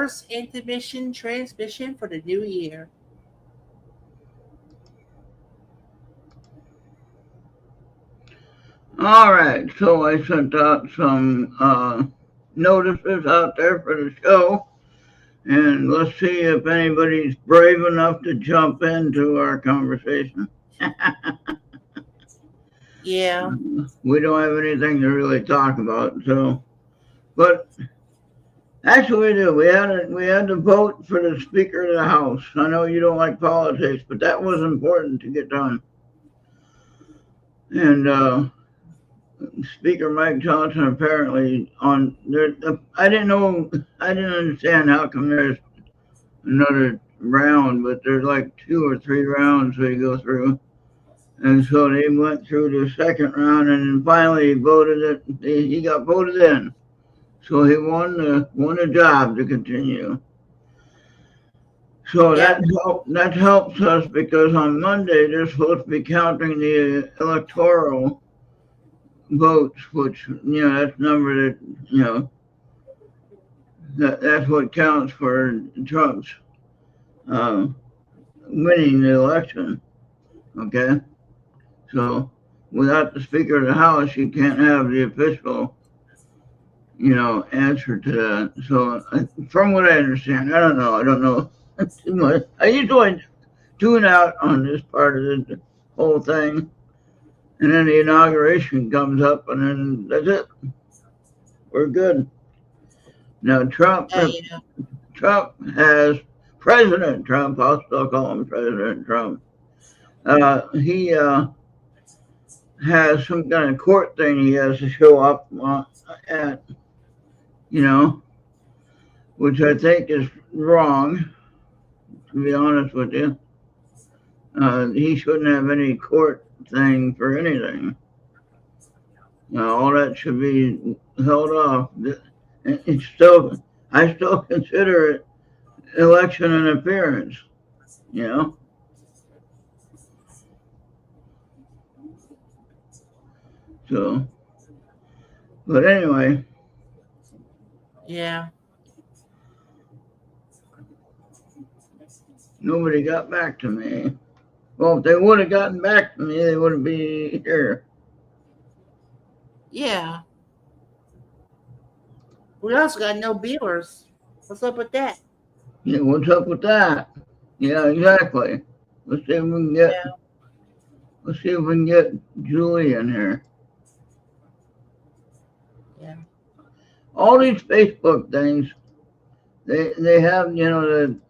first intermission transmission for the new year. All right, so I sent out some notices out there for the show, and let's see if anybody's brave enough to jump into our conversation. Yeah. We don't have anything to really talk about, so. But actually, we do. We had to vote for the Speaker of the House. I know you don't like politics, but that was important to get done. And Speaker Mike Johnson apparently on there. I didn't know. I didn't understand how come there's another round, but there's like 2 or 3 rounds they go through. And so they went through the second round, and then finally voted it. He got voted in, so he won a job to continue. So Yeah. that helps us because on Monday they're supposed to be counting the electoral votes, which that's number that that's what counts for Trump's uh, winning the election. Okay, so without the Speaker of the House, you can't have the official answer to that. So from what I understand, I don't know too much. I usually tune out on this part of the whole thing, and then the inauguration comes up, and then that's it. We're good. Now Yeah. Trump has President Trump. I'll still call him President Trump. He has some kind of court thing he has to show up at, which I think is wrong. To be honest with you, he shouldn't have any court thing for anything. All that should be held off. It's still, I still consider it election interference. You know. So, but anyway. Yeah. Nobody got back to me. Well, if they would have gotten back to me, they wouldn't be here. Yeah. We also got no viewers. What's up with that? Yeah, what's up with that? Yeah, exactly. Let's see if we can get. Yeah. Let's see if we can get Julie in here. Yeah. All these Facebook things, they have the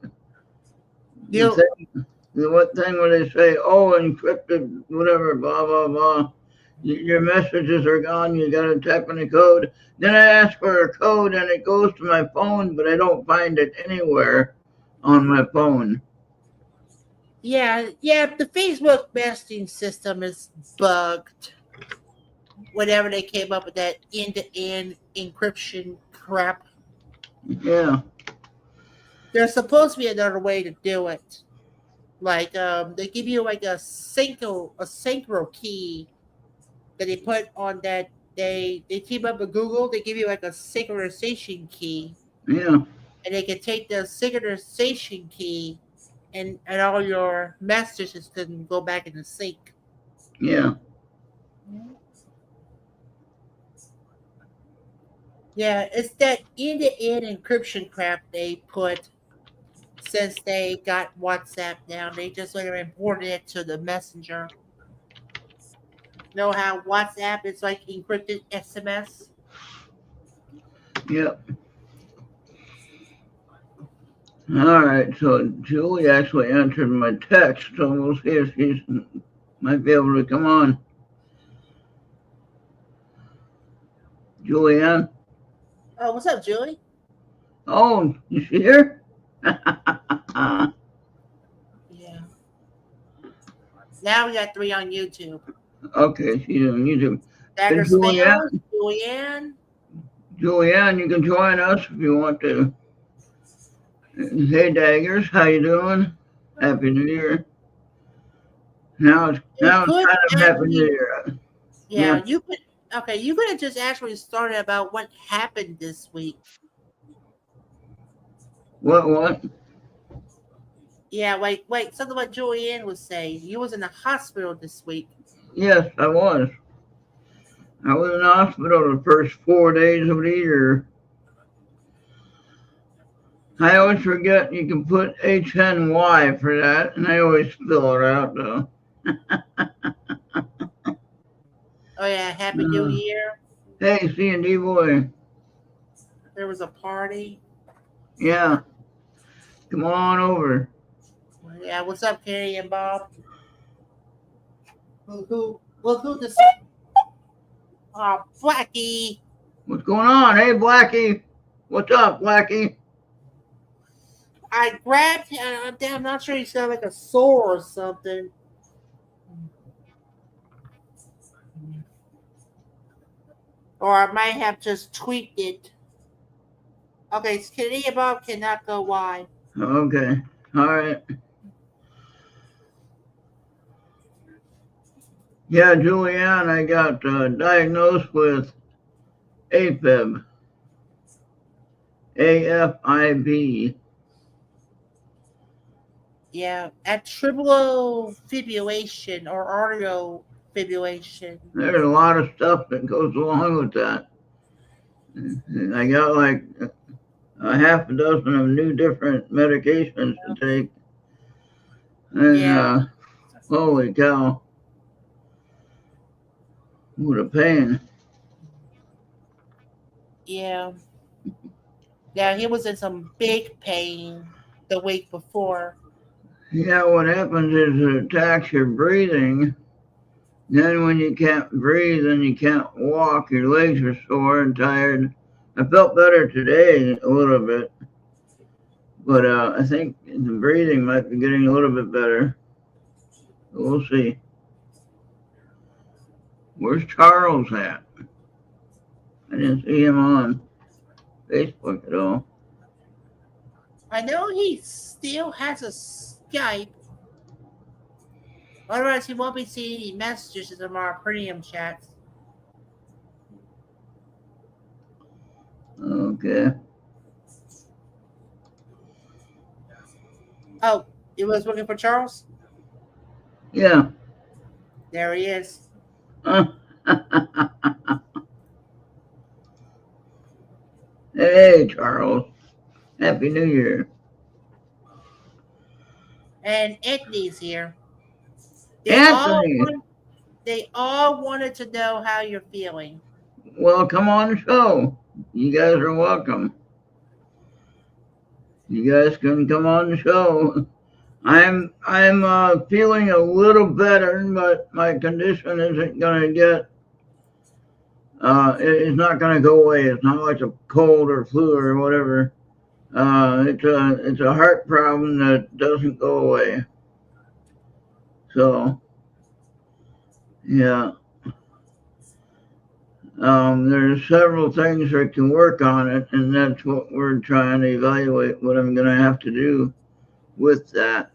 thing, what thing where they say, oh, encrypted, whatever, blah blah blah. Your messages are gone. You got to type in a code. Then I ask for a code, and it goes to my phone, but I don't find it anywhere on my phone. Yeah. The Facebook messaging system is bugged. Whenever they came up with that end-to-end encryption crap, Yeah. there's supposed to be another way to do it. Like they give you like a synchro key that they put on that they team up with Google. They give you like a synchronization key, Yeah. and they can take the synchronization key and all your messages can go back in the sync. Yeah. Yeah, it's that end-to-end encryption crap they put since they got WhatsApp now. They just like imported it to the messenger. Know how WhatsApp is like encrypted SMS? Yep. All right. So Julie actually answered my text, so we'll see if she might be able to come on. Julianne? Oh, what's up, Julie? Oh, is she here? Yeah. Now we got 3 on YouTube. Okay, she's on YouTube. Dagger Spell, Julianne. Julianne, you can join us if you want to. Hey, Daggers, how you doing? Happy New Year. Now it's kind of Happy New Year. Yeah, you could. Okay, you could have just actually started about what happened this week. What? Yeah, wait. Something what Julianne was saying. You was in the hospital this week. Yes, I was. I was in the hospital the first 4 days of the year. I always forget you can put HNY for that, and I always fill it out though. Oh yeah, Happy New Uh, Year. hey, C&D boy. There was a party. Yeah, come on over. Yeah, what's up, Kenny and Bob? Who this? Oh, Blackie. What's going on? Hey, Blackie. What's up, Blackie? I grabbed him. I'm not sure he's got like a sore or something. Or I might have just tweaked it. Okay, Kenny and Bob cannot go wide. Okay. All right. Yeah, Julianne, I got diagnosed with AFib. AFIB. Yeah, atrial fibrillation or arterial fibrillation. There's a lot of stuff that goes along with that. I got like a half a dozen of new different medications to take. And Yeah, holy cow, what a pain. yeah. Yeah, he was in some big pain the week before. Yeah, what happens is it attacks your breathing. Then when you can't breathe and you can't walk, your legs are sore and tired. I felt better today a little bit, but I think the breathing might be getting a little bit better. We'll see. Where's Charles at? I didn't see him on Facebook at all. I know he still has a Skype. Otherwise, he won't be seeing any messages in our premium chats. Okay. Oh, you was looking for Charles? Yeah. There he is. Hey, Charles. Happy New Year. And Anthony's here. Anthony, They all wanted to know how you're feeling. well, come on the show. You guys are welcome. You guys can come on the show. I'm feeling a little better, but my condition isn't gonna get. It's not gonna go away. It's not like a cold or flu or whatever. It's a heart problem that doesn't go away. So yeah, there's several things that can work on it, and that's what we're trying to evaluate. What I'm gonna have to do with that.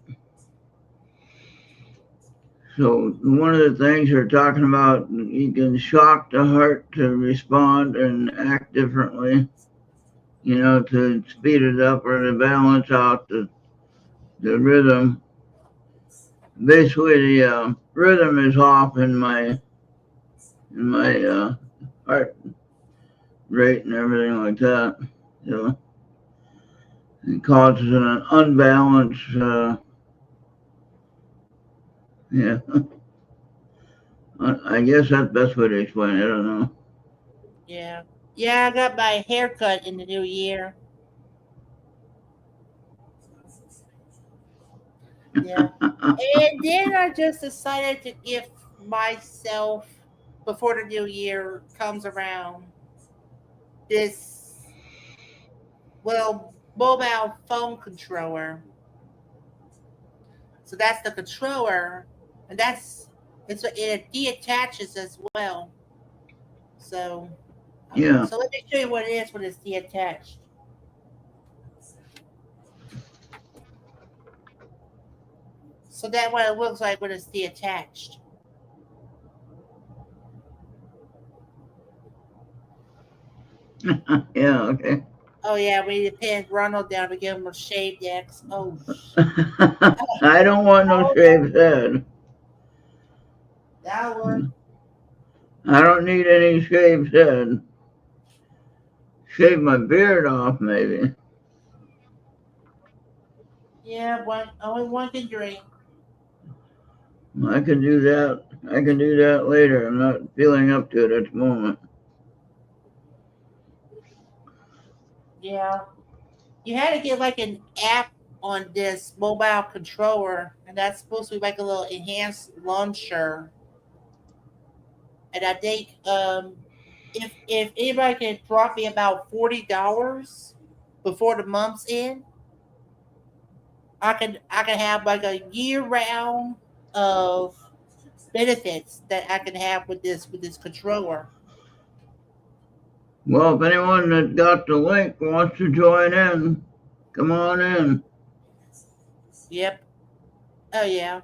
So one of the things they're talking about, you can shock the heart to respond and act differently, to speed it up or to balance out the rhythm. Basically, the rhythm is off in my heart rate and everything like that. So it causes an unbalance. Yeah, I guess that's the best way to explain it. I don't know. Yeah. Yeah, I got my haircut in the new year. Yeah. And then I just decided to give myself, before the new year comes around, this, well, mobile phone controller. So that's the controller, and it deattaches as well. So, Yeah. so let me show you what it is when it's deattached. So that's what it looks like when it's deattached. Yeah. Okay. Oh yeah, we need to pin Ronald down to give him a shaved X. Oh, I don't want no oh, shaved head. that would. I don't need any shaved head. Shave my beard off, maybe. Yeah, one only one can drink. I can do that. I can do that later. I'm not feeling up to it at the moment. Yeah, you had to get like an app on this mobile controller, and that's supposed to be like a little enhanced launcher. And I think if anybody can drop me about $40 before the month's end, I can have like a year round of benefits that I can have with this controller. Well, if anyone that got the link wants to join in, come on in. Yep. Oh yeah.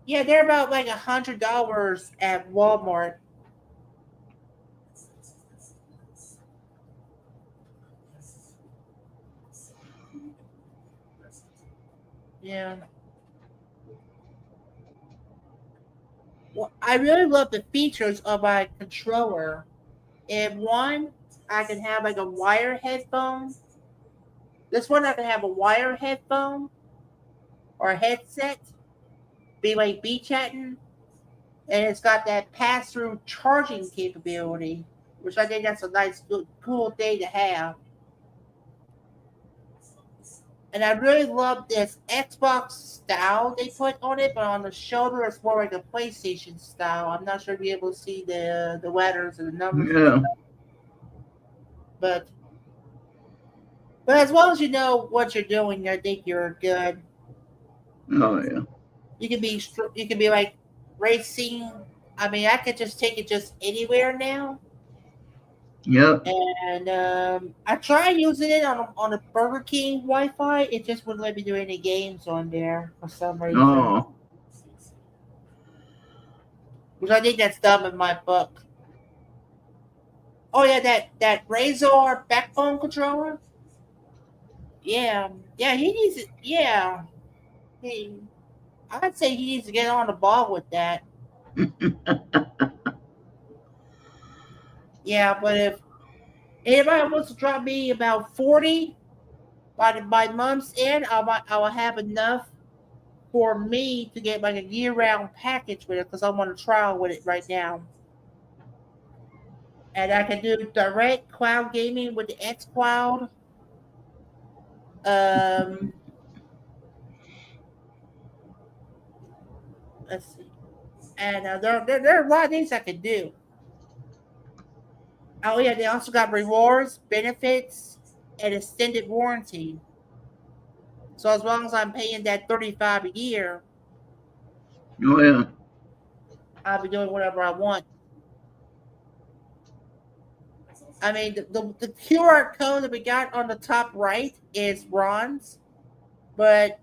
Yeah, they're about like $100 at Walmart. Yeah. Well, I really love the features of my controller. In one, I can have like a wire headphone. This one I can have a wire headphone or a headset, be like be chatting, and it's got that pass through charging capability, which I think that's a nice, good, cool thing to have. And I really love this Xbox style they put on it, but on the shoulder it's more like a PlayStation style. I'm not sure if you're able to see the letters and the numbers and Yeah. stuff, but as long as you know what you're doing, I think you're good. Oh, yeah. You can be like racing. I mean, I could just take it just anywhere now. Yep. And I tried using it on a Burger King Wi-Fi. It just wouldn't let me do any games on there for some reason, Oh, which I think that's dumb in my book. Oh yeah, that Razor backbone controller. Yeah, yeah, he needs it. Yeah, he, I'd say he needs to get on the ball with that. Yeah, but if anybody wants to drop me about 40 by month's end, I will have enough for me to get like a year round package with it because I want to trial with it right now. And I can do direct cloud gaming with the X Cloud. Um, let's see. And there are a lot of things I can do. Oh yeah, they also got rewards, benefits, and extended warranty. So as long as I'm paying that 35 a year, oh, yeah. I'll be doing whatever I want. I mean, the QR code that we got on the top right is Ron's, but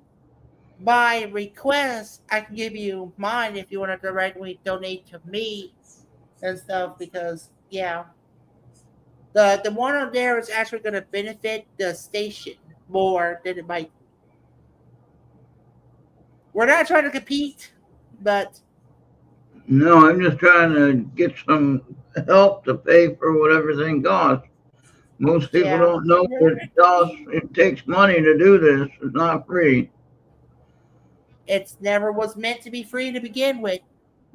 by request, I can give you mine if you want to directly donate to me and stuff. Because yeah, the one on there is actually going to benefit the station more than it might. We're not trying to compete, but No, I'm just trying to get some help to pay for what everything costs. Most people yeah, don't know that it costs. It takes money to do this. It's not free. it's never was meant to be free to begin with.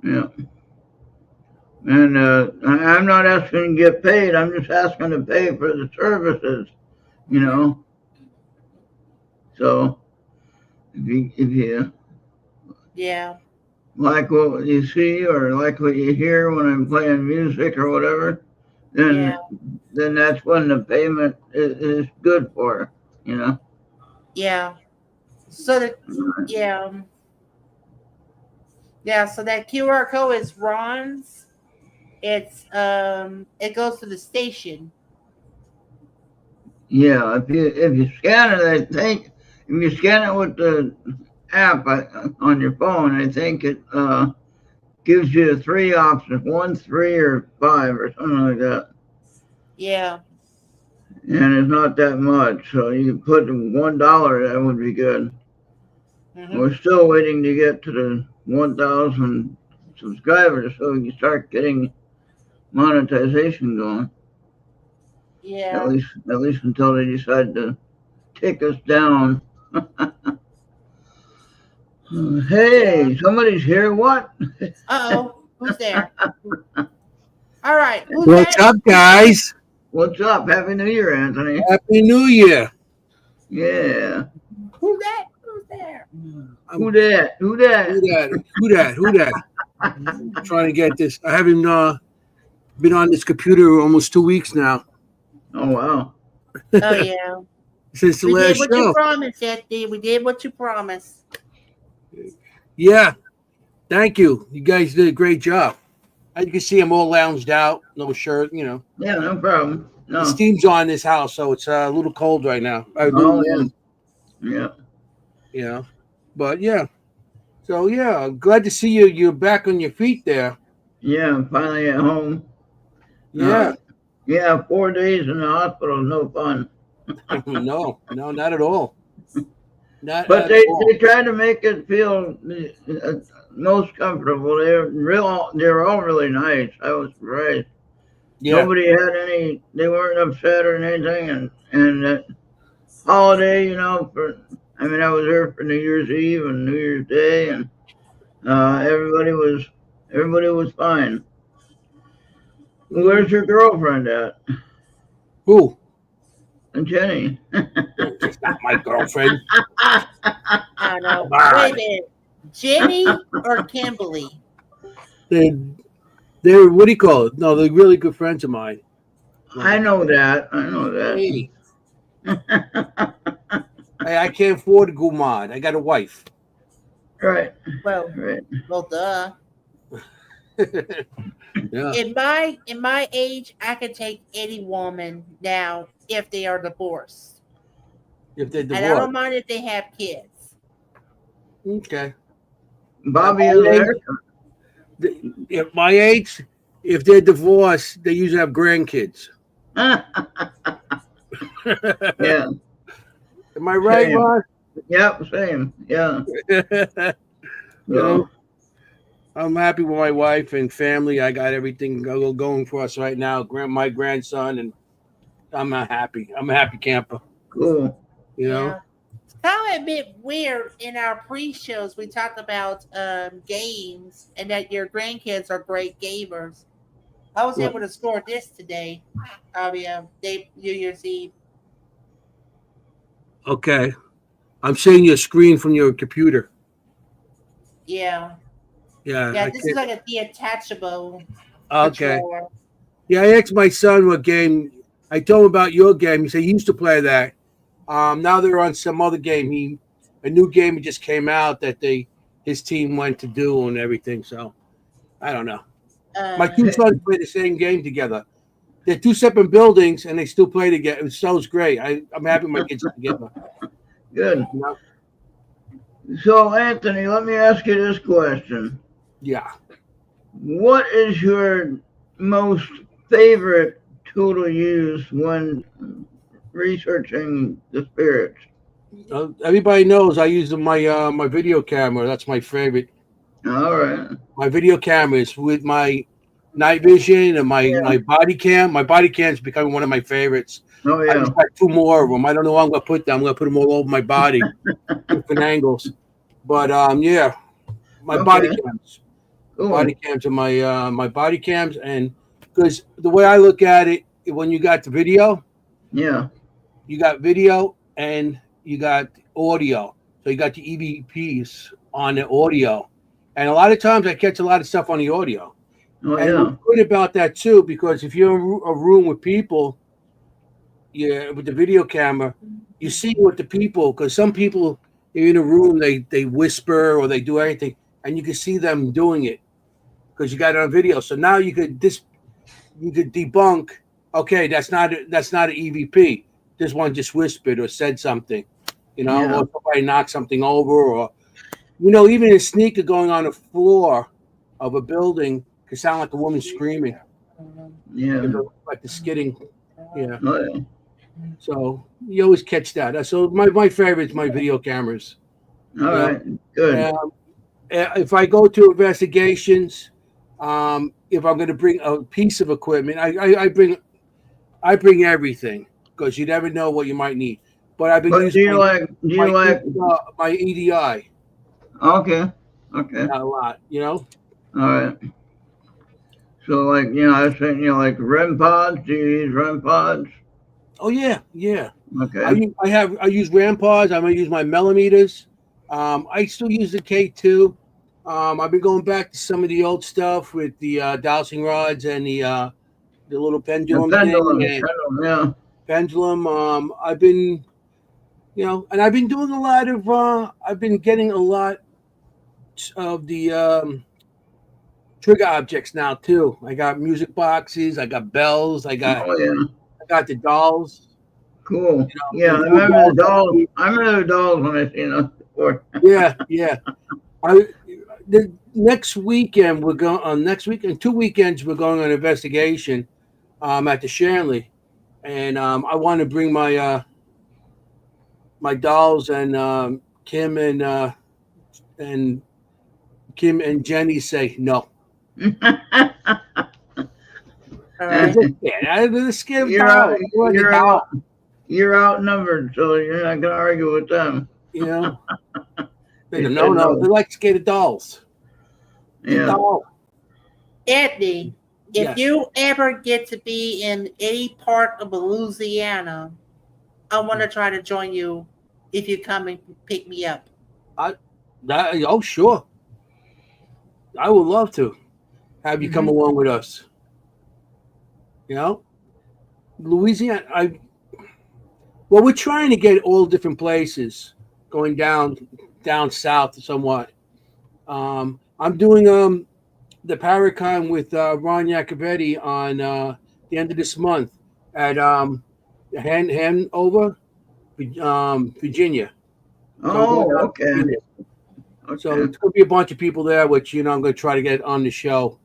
Yeah. And I'm not asking to get paid. I'm just asking to pay for the services, you know. So if you Yeah, like what you see or like what you hear when I'm playing music or whatever, yeah, then that's when the payment is good for, you know. yeah. So the yeah, yeah. So that QR code is Ron's. It goes to the station. Yeah, if you scan it, I think if you scan it with the app on your phone, I think it gives you three options, one, three, or five, or something like that. Yeah. and it's not that much. So you can put $1. That would be good. Hmm. We're still waiting to get to the 1,000 subscribers so we can start getting monetization going. Yeah. At least until they decide to take us down. Yeah. Hey, somebody's here. What? Uh-oh. Who's there? All right. Who's What's that? up, guys? What's up? Happy New Year, Anthony. Happy New Year. Yeah. Who's that? Who's there? Who that? Who that? Who that? I'm trying to get this. I haven't been on this computer almost 2 weeks now Oh, wow. Oh, yeah. since the We did last what you show. promised, Anthony. We did what you promised. Yeah, thank you. You guys did a great job. As you can see, I'm all lounged out, no shirt. Yeah, no problem. The No. steam's on this house, so it's a little cold right now. A little Oh, yeah. warm, Yeah. you know. But yeah, so yeah, I'm glad to see you. You're back on your feet there. Yeah, I'm finally at home. Yeah. Yeah, 4 days in the hospital, no fun. No, not at all. Not But at they all. try to make it feel most comfortable. They're all really nice. I was surprised. Yeah. Nobody had any. They weren't upset or anything. And that holiday, I mean, I was there for New Year's Eve and New Year's Day, and everybody was fine. Where's your girlfriend at? Who? And Jenny. She's not my girlfriend. I know. Come on. Wait a minute. Jenny or Kimberly? They're what do you call it? No, they're really good friends of mine. I know that. I know that. Hey, I can't afford a gumad. I got a wife. Right. Well, Right. duh. Yeah. In my age, I can take any woman now if they are divorced, If they're and I divorced. don't mind if they have kids. Okay. Bobby is there. At my age, if they're divorced, they usually have grandkids. Yeah. Am I right, Same. Ron? Yep. Same. Yeah. You know, I'm happy with my wife and family. I got everything going for us right now. My grandson, and I'm happy. I'm a happy camper. Cool. You know. Yeah. It's kind of a bit weird. In our pre-shows, we talked about games and that your grandkids are great gamers. I was What? able to score this today. New Year's Eve. Okay. I'm seeing your screen from your computer. Yeah. Yeah. Yeah, this is like a detachable Okay. controller. Yeah, I asked my son what game. I told him about your game. He said he used to play that. Now they're on some other game. A new game just came out that his team went to do and everything. So I don't know. My two sons play the same game together. They're two separate buildings and they still play together. It sounds great. I'm happy my kids are together. Good. You know? So, Anthony, let me ask you this question. Yeah. What is your most favorite tool to use when researching the spirits? Everybody knows I use my video camera. That's my favorite. All right. My video camera is with my night vision and my body cam. My body cam is becoming one of my favorites. Oh, I yeah. just got two more of them. I don't know where I'm gonna put them. I'm gonna put them all over my body, different angles. But yeah, my body Okay. cams, Cool. body cams, and my body cams, and because the way I look at it, when you got the video, Yeah. you got video and you got audio. So you got the EVPs on the audio, and a lot of times I catch a lot of stuff on the audio. Oh, And yeah. what's good about that too, because if you're in a room with people, yeah, with the video camera, you see what the people. Because some people in a room, they whisper or they do anything, and you can see them doing it because you got it on video. So now you could debunk. Okay, that's not an EVP. This one just whispered or said something, Yeah. or somebody knocked something over, or even a sneaker going on the floor of a building could sound like a woman screaming. Yeah. Like the skidding. Yeah. Oh, yeah. So you always catch that. So my favorite is my video cameras. All You know? right. Good. If I go to investigations, if I'm going to bring a piece of equipment, I bring everything because you never know what you might need. But I've been But using my EDI okay. Okay. a lot. You know. All right. So, like, I was saying, like REM pods. Do you use REM pods? Oh yeah, yeah. Okay. I use RAM pods. I'm gonna use my millimeters. I still use the K2. I've been going back to some of the old stuff with the dowsing rods and the little The pendulum thing pendulum. and Pendulum. Yeah. pendulum. I've been, and I've been doing a lot of. I've been getting a lot of the trigger objects now too. I got music boxes. I got bells. Oh yeah. I got the dolls. Cool. The Yeah, I little remember the dolls. dolls. I remember the dolls when I seen them before. Yeah, yeah. The next weekend we're going on. Next weekend, 2 weekends we're going on investigation at the Shanley, and I want to bring my dolls and and Kim and Jenny say no. All They're right. just scared. They're scared of You're dolls. you're outnumbered, so you're not gonna argue with them. You know. They You go, said no. no. They're like scared of dolls. It's a Yeah. doll. Anthony, if Yes. you ever get to be in any part of Louisiana, I want to try to join you if you come and pick me up. Oh, sure. I would love to have you come along with us. You know, Louisiana. Well, we're trying to get all different places, going down south somewhat. I'm doing the Paracon with Ron Iacovetti on the end of this month at Hanover, Virginia. So I'm going Oh, down to okay. Virginia. Okay. So it's going to be a bunch of people there, which I'm going to try to get on the show.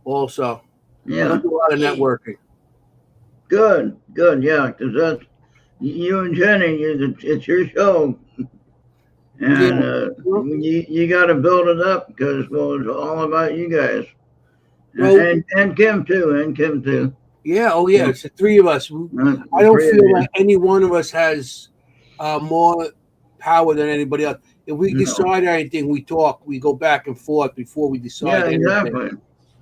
Also, I'm Yeah. going to do a lot of networking. Good. Yeah, because that's you and Jenny. It's your show, and you got to build it up because it's all about you guys, and Kim too. Yeah. Oh yeah. It's the three of us. I don't feel like any one of us has more power than anybody else. If we decide anything, we talk. We go back and forth before we decide. Yeah, anything. exactly.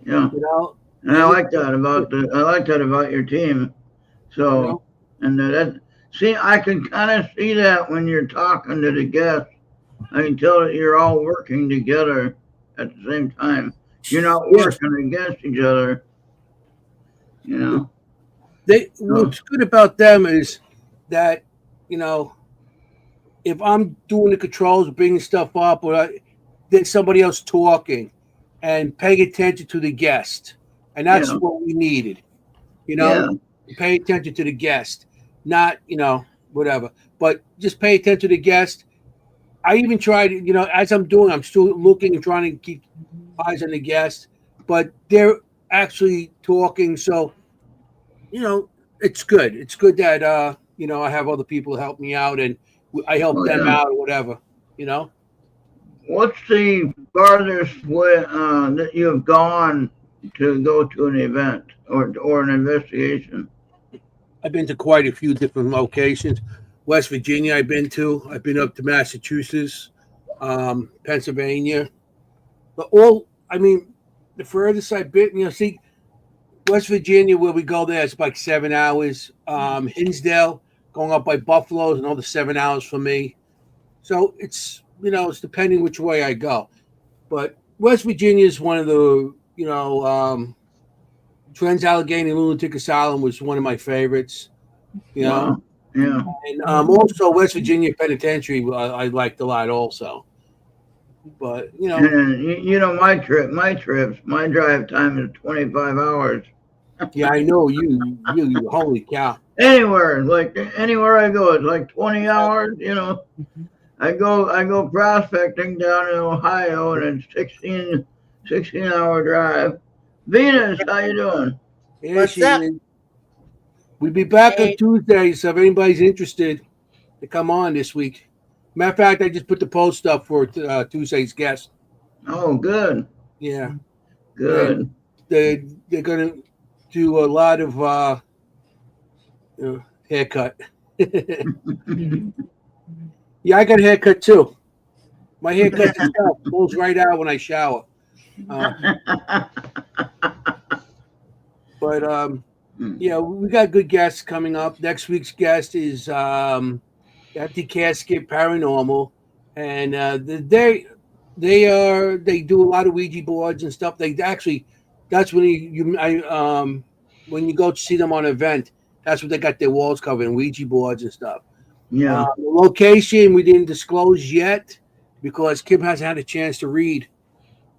Yeah. You know. And I like that about your team. So, and I can kind of see that when you're talking to the guests. I can tell that you're all working together at the same time. You're not working against each other. What's good about them is that, if I'm doing the controls, bringing stuff up, or there's somebody else talking and paying attention to the guest. And that's what we needed. Pay attention to the guest, not, whatever. But just pay attention to the guest. I even tried, as I'm doing, I'm still looking and trying to keep eyes on the guest, but they're actually talking. So, it's good. It's good that, I have other people help me out and I help them out or whatever, What's the farthest way that you have gone to go to an event or an investigation? I've been to quite a few different locations. West Virginia, I've been to. I've been up to Massachusetts, Pennsylvania. But the furthest I've been, West Virginia, where we go there, it's like 7 hours. Hinsdale, going up by Buffalo's, another 7 hours for me. So it's, it's depending which way I go. But West Virginia is one of the, Trans-Allegheny Lunatic Asylum was one of my favorites, Wow. Yeah. And also West Virginia Penitentiary, I liked a lot also. But, And my drive time is 25 hours. Yeah, I know you holy cow. Anywhere I go, it's like 20 hours, I go prospecting down in Ohio and it's 16-hour drive. Venus, how you doing? Yeah, What's up? We'll be back on Hey. Tuesday, so if anybody's interested to come on this week. Matter of fact, I just put the post up for Tuesday's guest. Oh, good. Yeah, Good. and they're gonna do a lot of haircut. Yeah, I got a haircut too. My haircut itself pulls right out when I shower. But yeah, we got good guests coming up. Next week's guest is Empty Casket Paranormal, and they do a lot of Ouija boards and stuff. They actually, that's when when you go to see them on an event, that's what they got their walls covered in Ouija boards and stuff. Yeah. The location we didn't disclose yet because Kim hasn't had a chance to read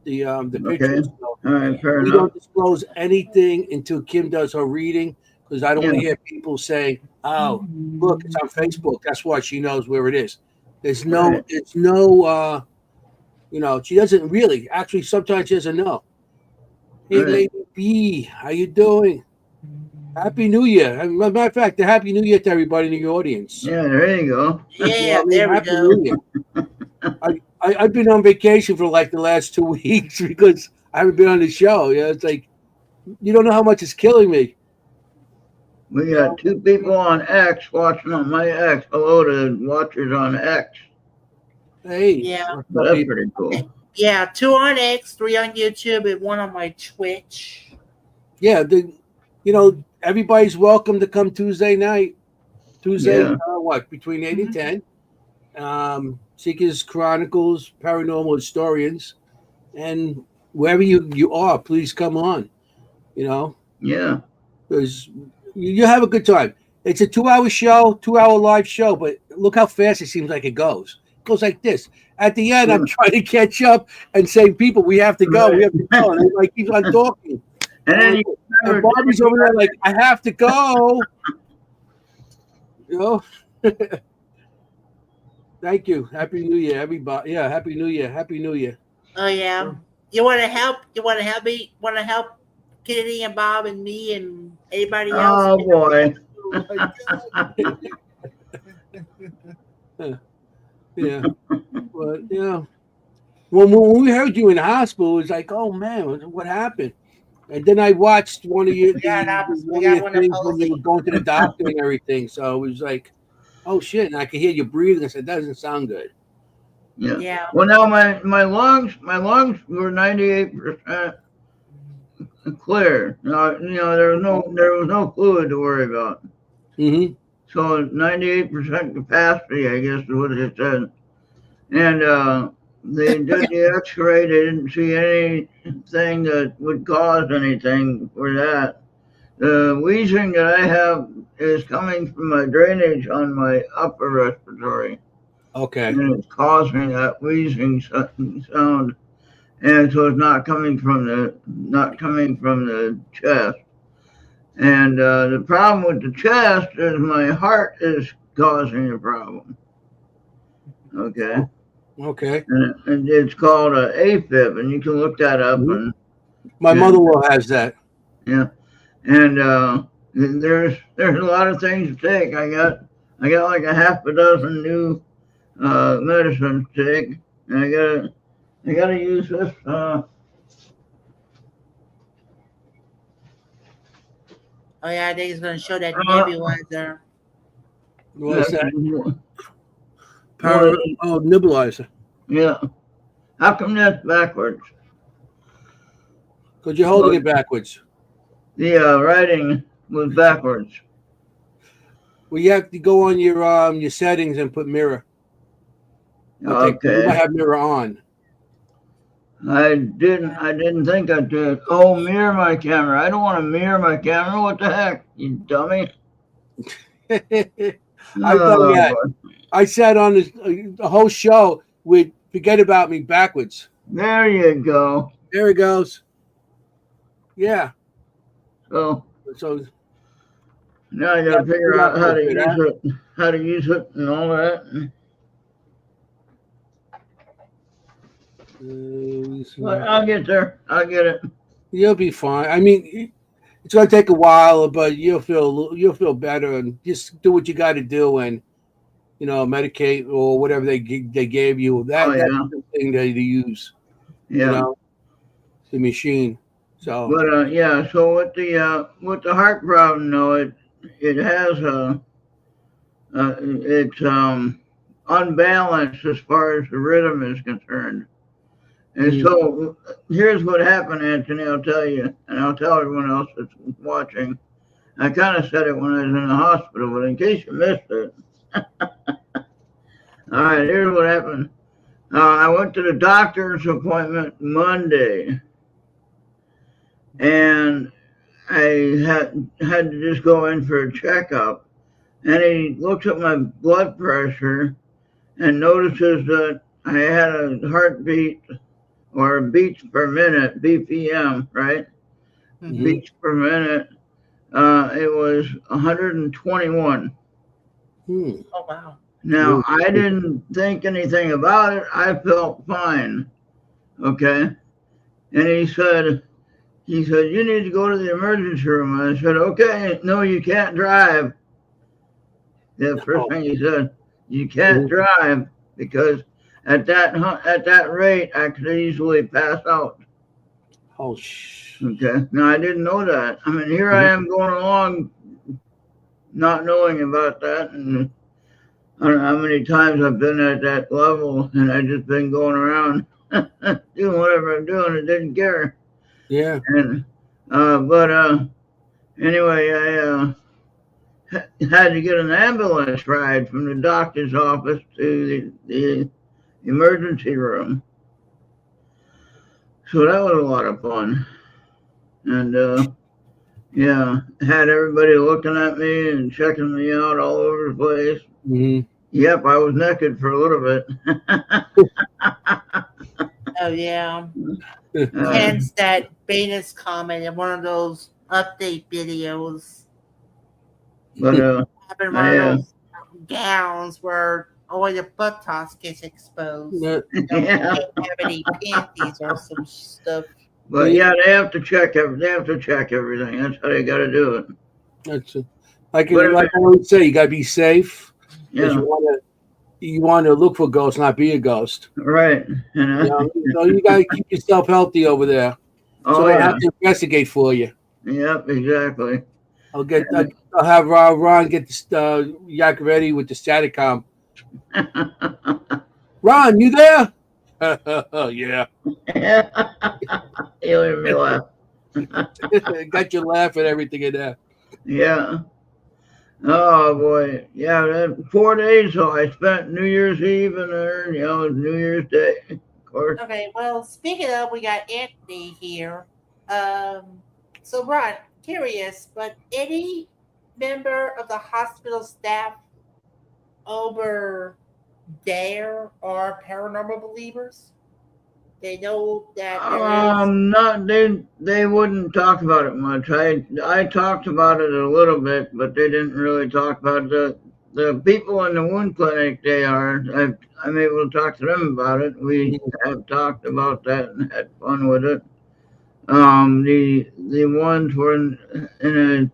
the pictures. Okay. So All right. Fair we enough. don't disclose anything until Kim does her reading because I don't want to Yeah. hear people say, "Oh, look, it's on Facebook." That's why she knows where it is. There's no, Right. it's no, she doesn't really. Actually, sometimes she doesn't know. Hey, Right. Lady B, how you doing? Happy New Year. As a matter of fact, Happy New Year to everybody in the audience. Yeah. There you go. Yeah, there we Happy go. New Year. I've been on vacation for like the last 2 weeks because I haven't been on the show. Yeah, it's like you don't know how much it's killing me. We got 2 people on X watching on my X. Hello to watchers on X. Hey, Yeah. what's up, That's people? pretty cool. Yeah, 2 on X, 3 on YouTube, and 1 on my Twitch. Yeah, everybody's welcome to come Tuesday night. Tuesday, Yeah. what, between 8 and 10. Seekers Chronicles, Paranormal Historians, and wherever you are, please come on. Yeah. Because you have a good time. It's a 2-hour show, 2-hour live show, but look how fast it seems like it goes. It goes like this. At the end, I'm trying to catch up and say, people, we have to go, we have to go. And everybody keeps on talking. And then And Bobby's over there like, I have to go. Thank you. Happy New Year, everybody. Yeah, Happy New Year. Happy New Year. Oh yeah. You want to help? You want to help me? Want to help Kennedy and Bob and me and anybody else? Oh boy. Oh my God. Yeah. But when we heard you in the hospital, it was like, oh man, what happened? And then I watched one of your We got one of your one things when you opposing. were going to the doctor and everything. So it was like, oh shit! And I could hear you breathing. I said, that doesn't sound good. Yeah. Yeah. Well, now my lungs were 98% clear. Now, there was no fluid to worry about. Mm-hmm. So 98% capacity, I guess, is what it said. And they did the X-ray. They didn't see anything that would cause anything for that. The wheezing that I have is coming from my drainage on my upper respiratory, Okay. and it's causing that wheezing sound. And so it's not coming from the chest. And the problem with the chest is my heart is causing the problem. Okay. Okay. And it's called a AFib, and you can look that up. Mhm. And My Yeah. mother-in-law has that. yeah, and there's a lot of things to take. I got like a half a dozen new medicines to take, and I gotta use this. Oh yeah, I think it's gonna show that nebulizer. What's that? What? Nebulizer. Yeah. How come that's backwards? Because you're holding it backwards. The writing was backwards. Well, you have to go on your settings and put mirror. Okay. You might have mirror on. I didn't think I did. Oh, mirror my camera. I don't want to mirror my camera. What the heck, you dummy? I've done Oh, that. boy. I sat on the whole show with Forget About Me backwards. There you go. There it goes. Yeah. So So now I gotta figure out how to use it and all that. But I'll get there. I'll get it. you'll be fine. I mean, it's going to take a while, but you'll feel better, and just do what you got to do, and medicate or whatever they gave you. Oh That's yeah, the thing that you use. You yeah. know, the machine. So But yeah. So with the heart problem, though, it has it's unbalanced as far as the rhythm is concerned. And mm, so here's what happened, Anthony. I'll tell you, and I'll tell everyone else that's watching. I kind of said it when I was in the hospital, but in case you missed it, all right, here's what happened. I went to the doctor's appointment Monday, and I had to just go in for a checkup. And he looks at my blood pressure and notices that I had a heartbeat or beats per minute, BPM, right? mhm. Beats per minute. It was 121. Hmm. Oh wow. Now, Really? I didn't think anything about it. I felt fine. Okay. And he said, you need to go to the emergency room. And I said, okay, no, you can't drive. The first Oh, thing he said, you can't mhm. drive because at that rate, I could easily pass out. Oh, Okay. Now, I didn't know that. I mean, here I mhm. am going along not knowing about that. And I don't know how many times I've been at that level and I just been going around doing whatever I'm doing and didn't care. Yeah. And but anyway, I had to get an ambulance ride from the doctor's office to the emergency room. So that was a lot of fun. And yeah, had everybody looking at me and checking me out all over the place. Mhm. Yep, I was naked for a little bit. Oh yeah. uh, Hence that Venus comment in one of those update videos. but Having one of I those gowns where all your buttocks gets exposed. Yeah. You yeah. can't have any panties or some stuff. But yeah, they have to check everything. That's how they got to do it. That's But like I always say, you got to be safe because yeah, you want to look for ghosts, not be a ghost. right. So you got to keep yourself healthy over there. Oh So I yeah, have to investigate for you. yep, exactly. I'll have Ron get the yak ready with the Staticom. Ron, you there? Yeah. You made me laugh. Got your laugh and everything in there. Yeah. Oh boy. Yeah. That 4 days. So I spent New Year's Eve and New Year's Day, of course. Okay, well, speaking of, we got Anthony here. So, Ron, curious, but any member of the hospital staff over there are paranormal believers? They know that there is. Not they wouldn't talk about it much. I talked about it a little bit, but they didn't really talk about the people in the wound clinic. They are. I'm able to talk to them about it. We have talked about that and had fun with it. The ones were in a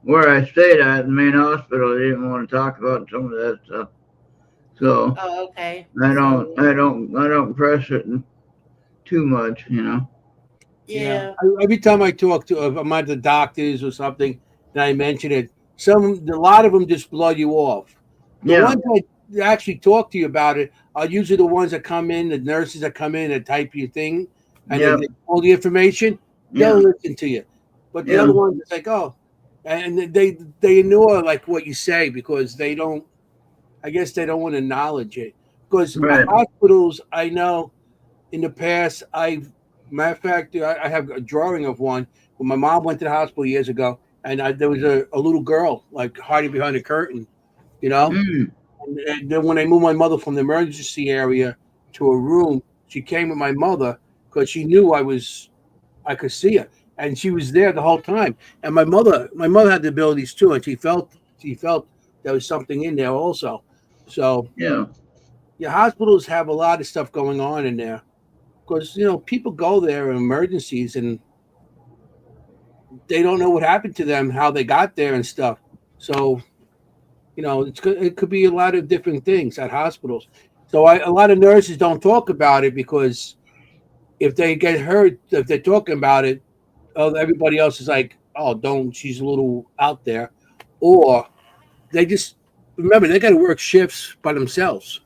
where I stayed at the main hospital. They didn't want to talk about some of that stuff. So Oh, okay. I don't So, I don't I don't press it too much. Yeah. yeah. Every time I talk to I'm at the doctors or something, and I mention it, a lot of them just blow you off. The Yeah, ones that actually talk to you about it are usually the ones that come in, the nurses that come in and type your thing, and they yeah, get all the information. They'll yeah, listen to you, but the yeah. other ones, it's like, oh, and they ignore like what you say because they don't. I guess they don't want to acknowledge it because Right. hospitals. I know in the past, matter of fact, I have a drawing of one when my mom went to the hospital years ago, and there was a little girl like hiding behind a curtain, you know. Mm, And then when they moved my mother from the emergency area to a room, she came with my mother because she knew I could see her, and she was there the whole time. And my mother had the abilities too, and she felt there was something in there also. So yeah. yeah, hospitals have a lot of stuff going on in there because people go there in emergencies and they don't know what happened to them, how they got there and stuff. So, it could be a lot of different things at hospitals. So a lot of nurses don't talk about it because if they get hurt, if they're talking about it, everybody else is like, oh, don't, she's a little out there. Or they just, remember, they got to work shifts by themselves.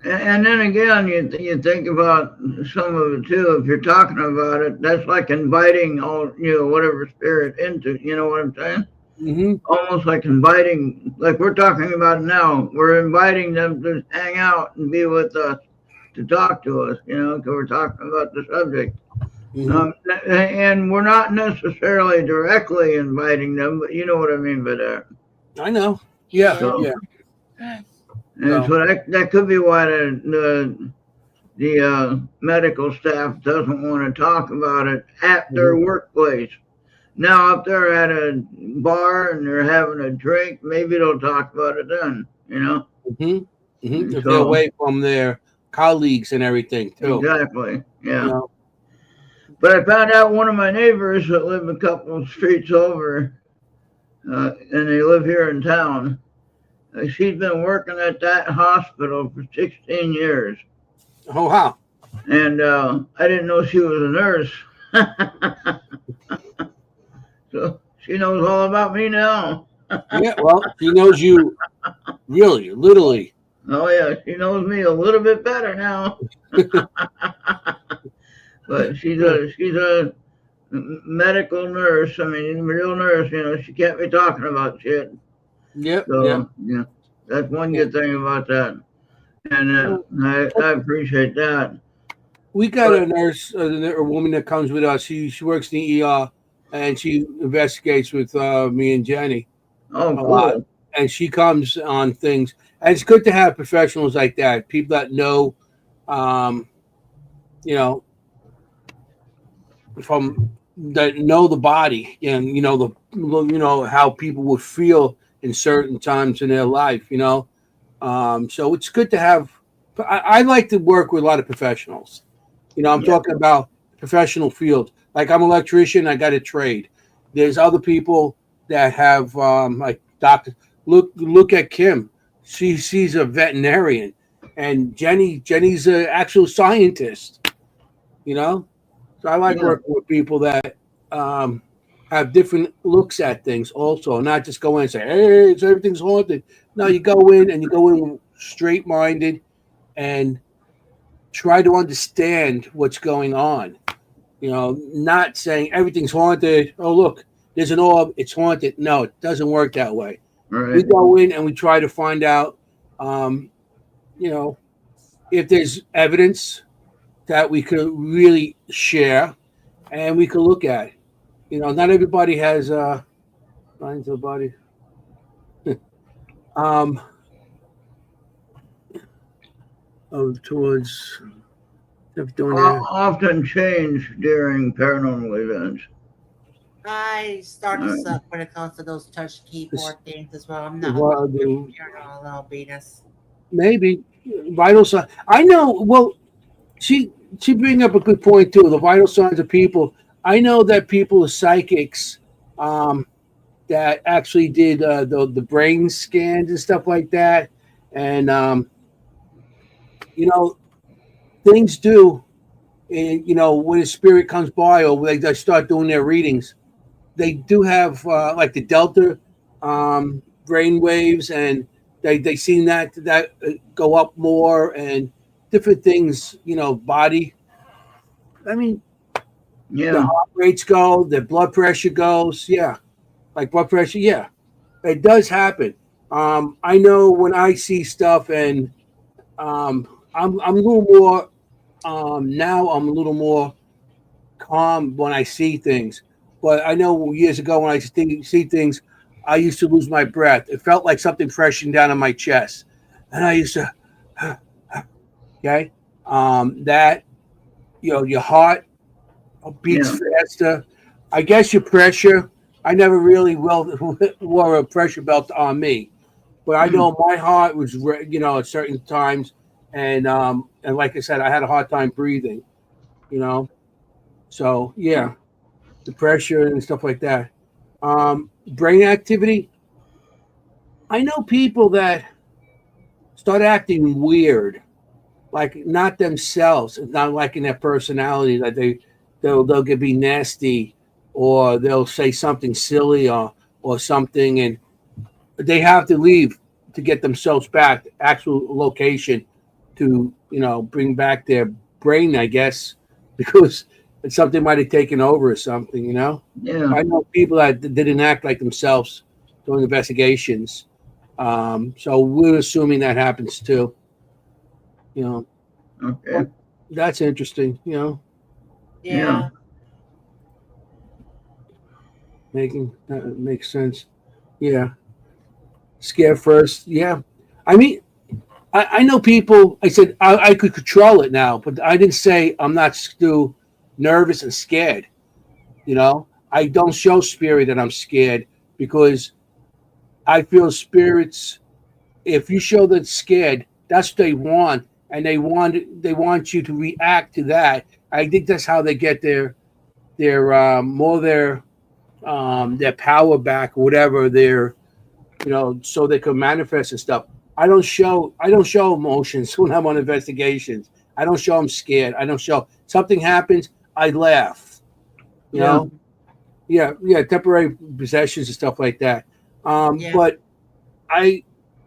And then again, you think about some of it too. If you're talking about it, that's like inviting all whatever spirit into. You know what I'm saying? Mm-hmm. Almost like inviting, like we're talking about now. We're inviting them to hang out and be with us, to talk to us. Because we're talking about the subject. Mm-hmm. And we're not necessarily directly inviting them, but you know what I mean by that. I know. Yeah. So, yeah. And so that could be why the medical staff doesn't want to talk about it at their workplace. Now, if they're at a bar and they're having a drink, maybe they'll talk about it then, Mm-hmm. Mm-hmm. If they're away from their colleagues and everything, too. Exactly, yeah. But I found out one of my neighbors that live a couple of streets over, and they live here in town. She's been working at that hospital for 16 years. Oh, wow. And I didn't know she was a nurse. So she knows all about me now. Yeah, well, she knows you really, literally. Oh, yeah, she knows me a little bit better now. But she's a medical nurse. I mean, a real nurse, she can't be talking about shit. Yep. So, yeah, that's one good thing about that. And I appreciate that. We got a nurse, a woman that comes with us. She works in the ER, and she investigates with me and Jenny. Oh, cool. And she comes on things. And it's good to have professionals like that, people that know, that know the body and how people would feel in certain times in their life. So it's good to have. I like to work with a lot of professionals. I'm talking about professional field. Like I'm an electrician, I got a trade. There's other people that have like doctors. Look at Kim. She's a veterinarian, and Jenny's an actual scientist. So I like working with people that have different looks at things also, not just go in and say, hey, everything's haunted. No, you go in straight-minded and try to understand what's going on. Not saying everything's haunted. Oh, look, there's an orb, it's haunted. No, it doesn't work that way. Right. We go in and we try to find out, if there's evidence that we could really share and we could look at. Not everybody has minds of the body. Towards often change during paranormal events. I start to suck when it comes to those touch keyboard things as well. I'm not a Venus. Maybe vital signs. I know. Well, she bring up a good point too. The vital signs of people. I know that people are psychics that actually did the brain scans and stuff like that, and things do. And when a spirit comes by or they start doing their readings, they do have like the delta brain waves, and they seen that go up more and different things. Body. I mean. Yeah, the heart rates go, the blood pressure goes. Yeah, like blood pressure. Yeah, it does happen. I know when I see stuff, and I'm a little more. Now I'm a little more calm when I see things. But I know years ago when I see things, I used to lose my breath. It felt like something pressing down on my chest, and I used to. Okay, that your heart beats faster. I guess your pressure. I never really wore a pressure belt on me, but I know my heart was, at certain times, and like I said, I had a hard time breathing. So yeah. the pressure and stuff like that. Brain activity. I know people that start acting weird, like not themselves, not like in their personality, that they'll get be nasty, or they'll say something silly or something, and they have to leave to get themselves back to actual location to bring back their brain, I guess, because something might have taken over or something. Yeah. I know people that didn't act like themselves during investigations. So we're assuming that happens too. Okay. That's interesting. Yeah. Making that makes sense. Yeah, scare first. Yeah, I mean, I know people. I said I could control it now, but I didn't say I'm not still nervous and scared. I don't show spirit that I'm scared because I feel spirits. If you show that scared, that's what they want, and they want you to react to that. I think that's how they get their power back, or whatever so they can manifest and stuff. I don't show emotions when I'm on investigations. I don't show I'm scared. I don't show something happens. I laugh. You Yeah. know, yeah, temporary possessions and stuff like that. Yeah. But I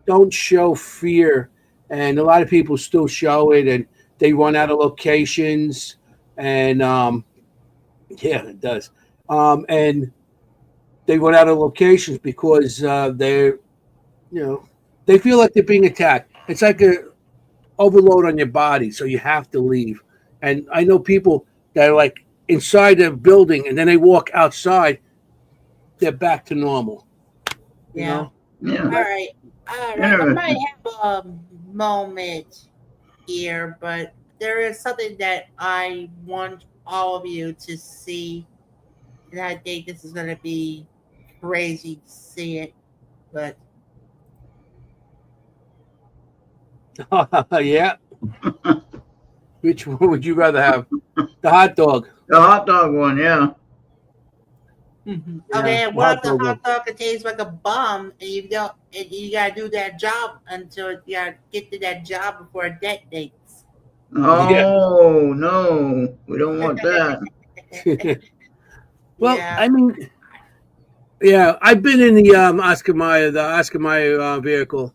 don't show fear, and a lot of people still show it, and they run out of locations, and yeah, it does. And they run out of locations because you know, they feel like they're being attacked. It's like a overload on your body, so you have to leave. And I know people that are like inside the building, and then they walk outside, they're back to normal. You Yeah. know? Yeah. All right. All right. I might have a moment here, but there is something that I want all of you to see, and I think this is going to be crazy to see it. But Yeah. Which one would you rather have? The hot dog. The hot dog one, yeah. okay, Yeah, and the what hot if the dog hot one. dog contains like a bomb, and you don't, and you gotta do that job until you gotta get to that job before it detonates. Yeah. Oh no, we don't want that. Well, Yeah. I mean, yeah, I've been in the Oscar Mayer vehicle.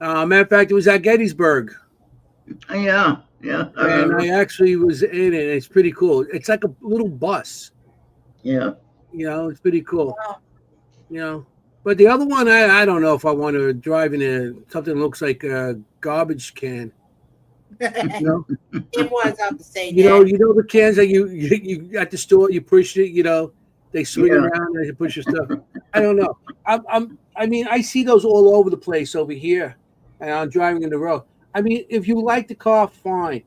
Matter of fact, it was at Gettysburg, Yeah, yeah, I and I remember. actually was in it. It's pretty cool. It's like a little bus. Yeah. It's pretty cool. Well, You know, but the other one, I don't know if I want to drive in something that looks like a garbage can. You know, it was up to say you know, that. you know the cans that you at the store, you push it. They swing Yeah. around and you push your stuff. I don't know. I mean, I see those all over the place over here, and I'm driving in the road. I mean, if you like the car, fine.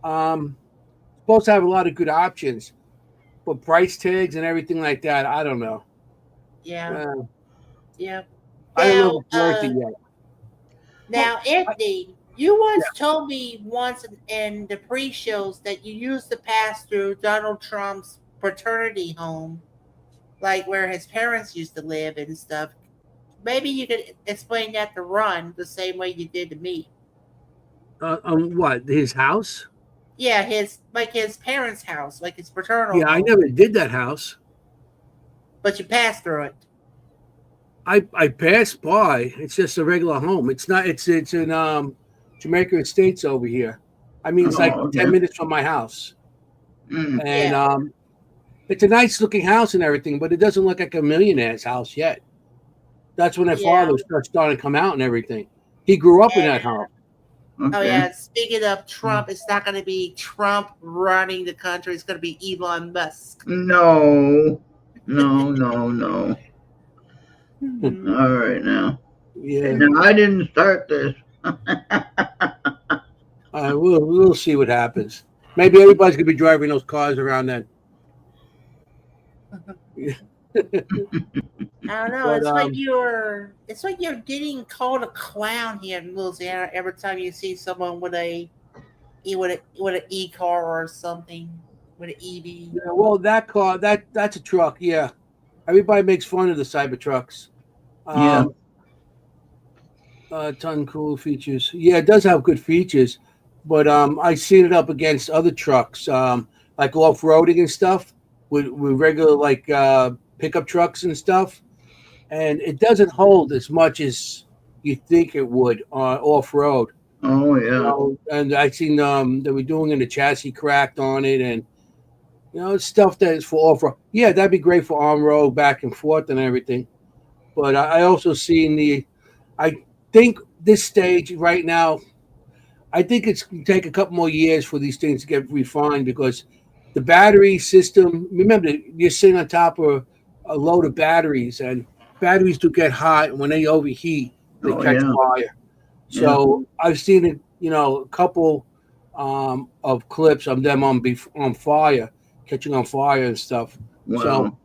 Supposed to have a lot of good options, but price tags and everything like that, I don't know. Yeah. Uh, Yeah. I don't know if Now, it's worth it yet. Well, Anthony, you once yeah. told me once in the pre-shows that you used to pass through Donald Trump's paternity home, like where his parents used to live and stuff. Maybe you could explain that to Ron the same way you did to me. What, his house? Yeah, his parents' house, like his paternal Yeah, I home, never did that house. but you passed through it. I passed by. It's just a regular home. It's not. It's in Jamaica Estates over here. I mean, it's like Oh, 10 minutes from my house, Mm. and Yeah, it's a nice looking house and everything, but it doesn't look like a millionaire's house yet. That's when their yeah. father starting to come out and everything. He grew up in And that house. oh Okay. yeah, speaking of Trump, it's not going to be Trump running the country. It's going to be Elon Musk. No. No, no, no. Mhm. All right now. Yeah, Now I didn't start this. we'll see what happens. Maybe everybody's gonna be driving those cars around then. I don't know. But It's like you're getting called a clown here in Louisiana every time you see someone with an e car or something. with an EV. Yeah, well, that car, that's a truck. Yeah, everybody makes fun of the Cybertrucks. Yeah. Ton cool features. Yeah, it does have good features, but I seen it up against other trucks, like off roading and stuff, with regular like pickup trucks and stuff, and it doesn't hold as much as you think it would off road. Oh You yeah. know, and I seen they were doing the chassis cracked on it, and it's stuff that is for off road. Yeah, that'd be great for on road, back and forth, and everything. But I also seen I think this stage right now, I think it's going to take a couple more years for these things to get refined because the battery system. Remember, you're sitting on top of a load of batteries, and batteries do get hot, and when they overheat, they Oh catch yeah. fire. Yeah. So I've seen it, a couple of clips of them on fire, catching on fire and stuff. So Wow.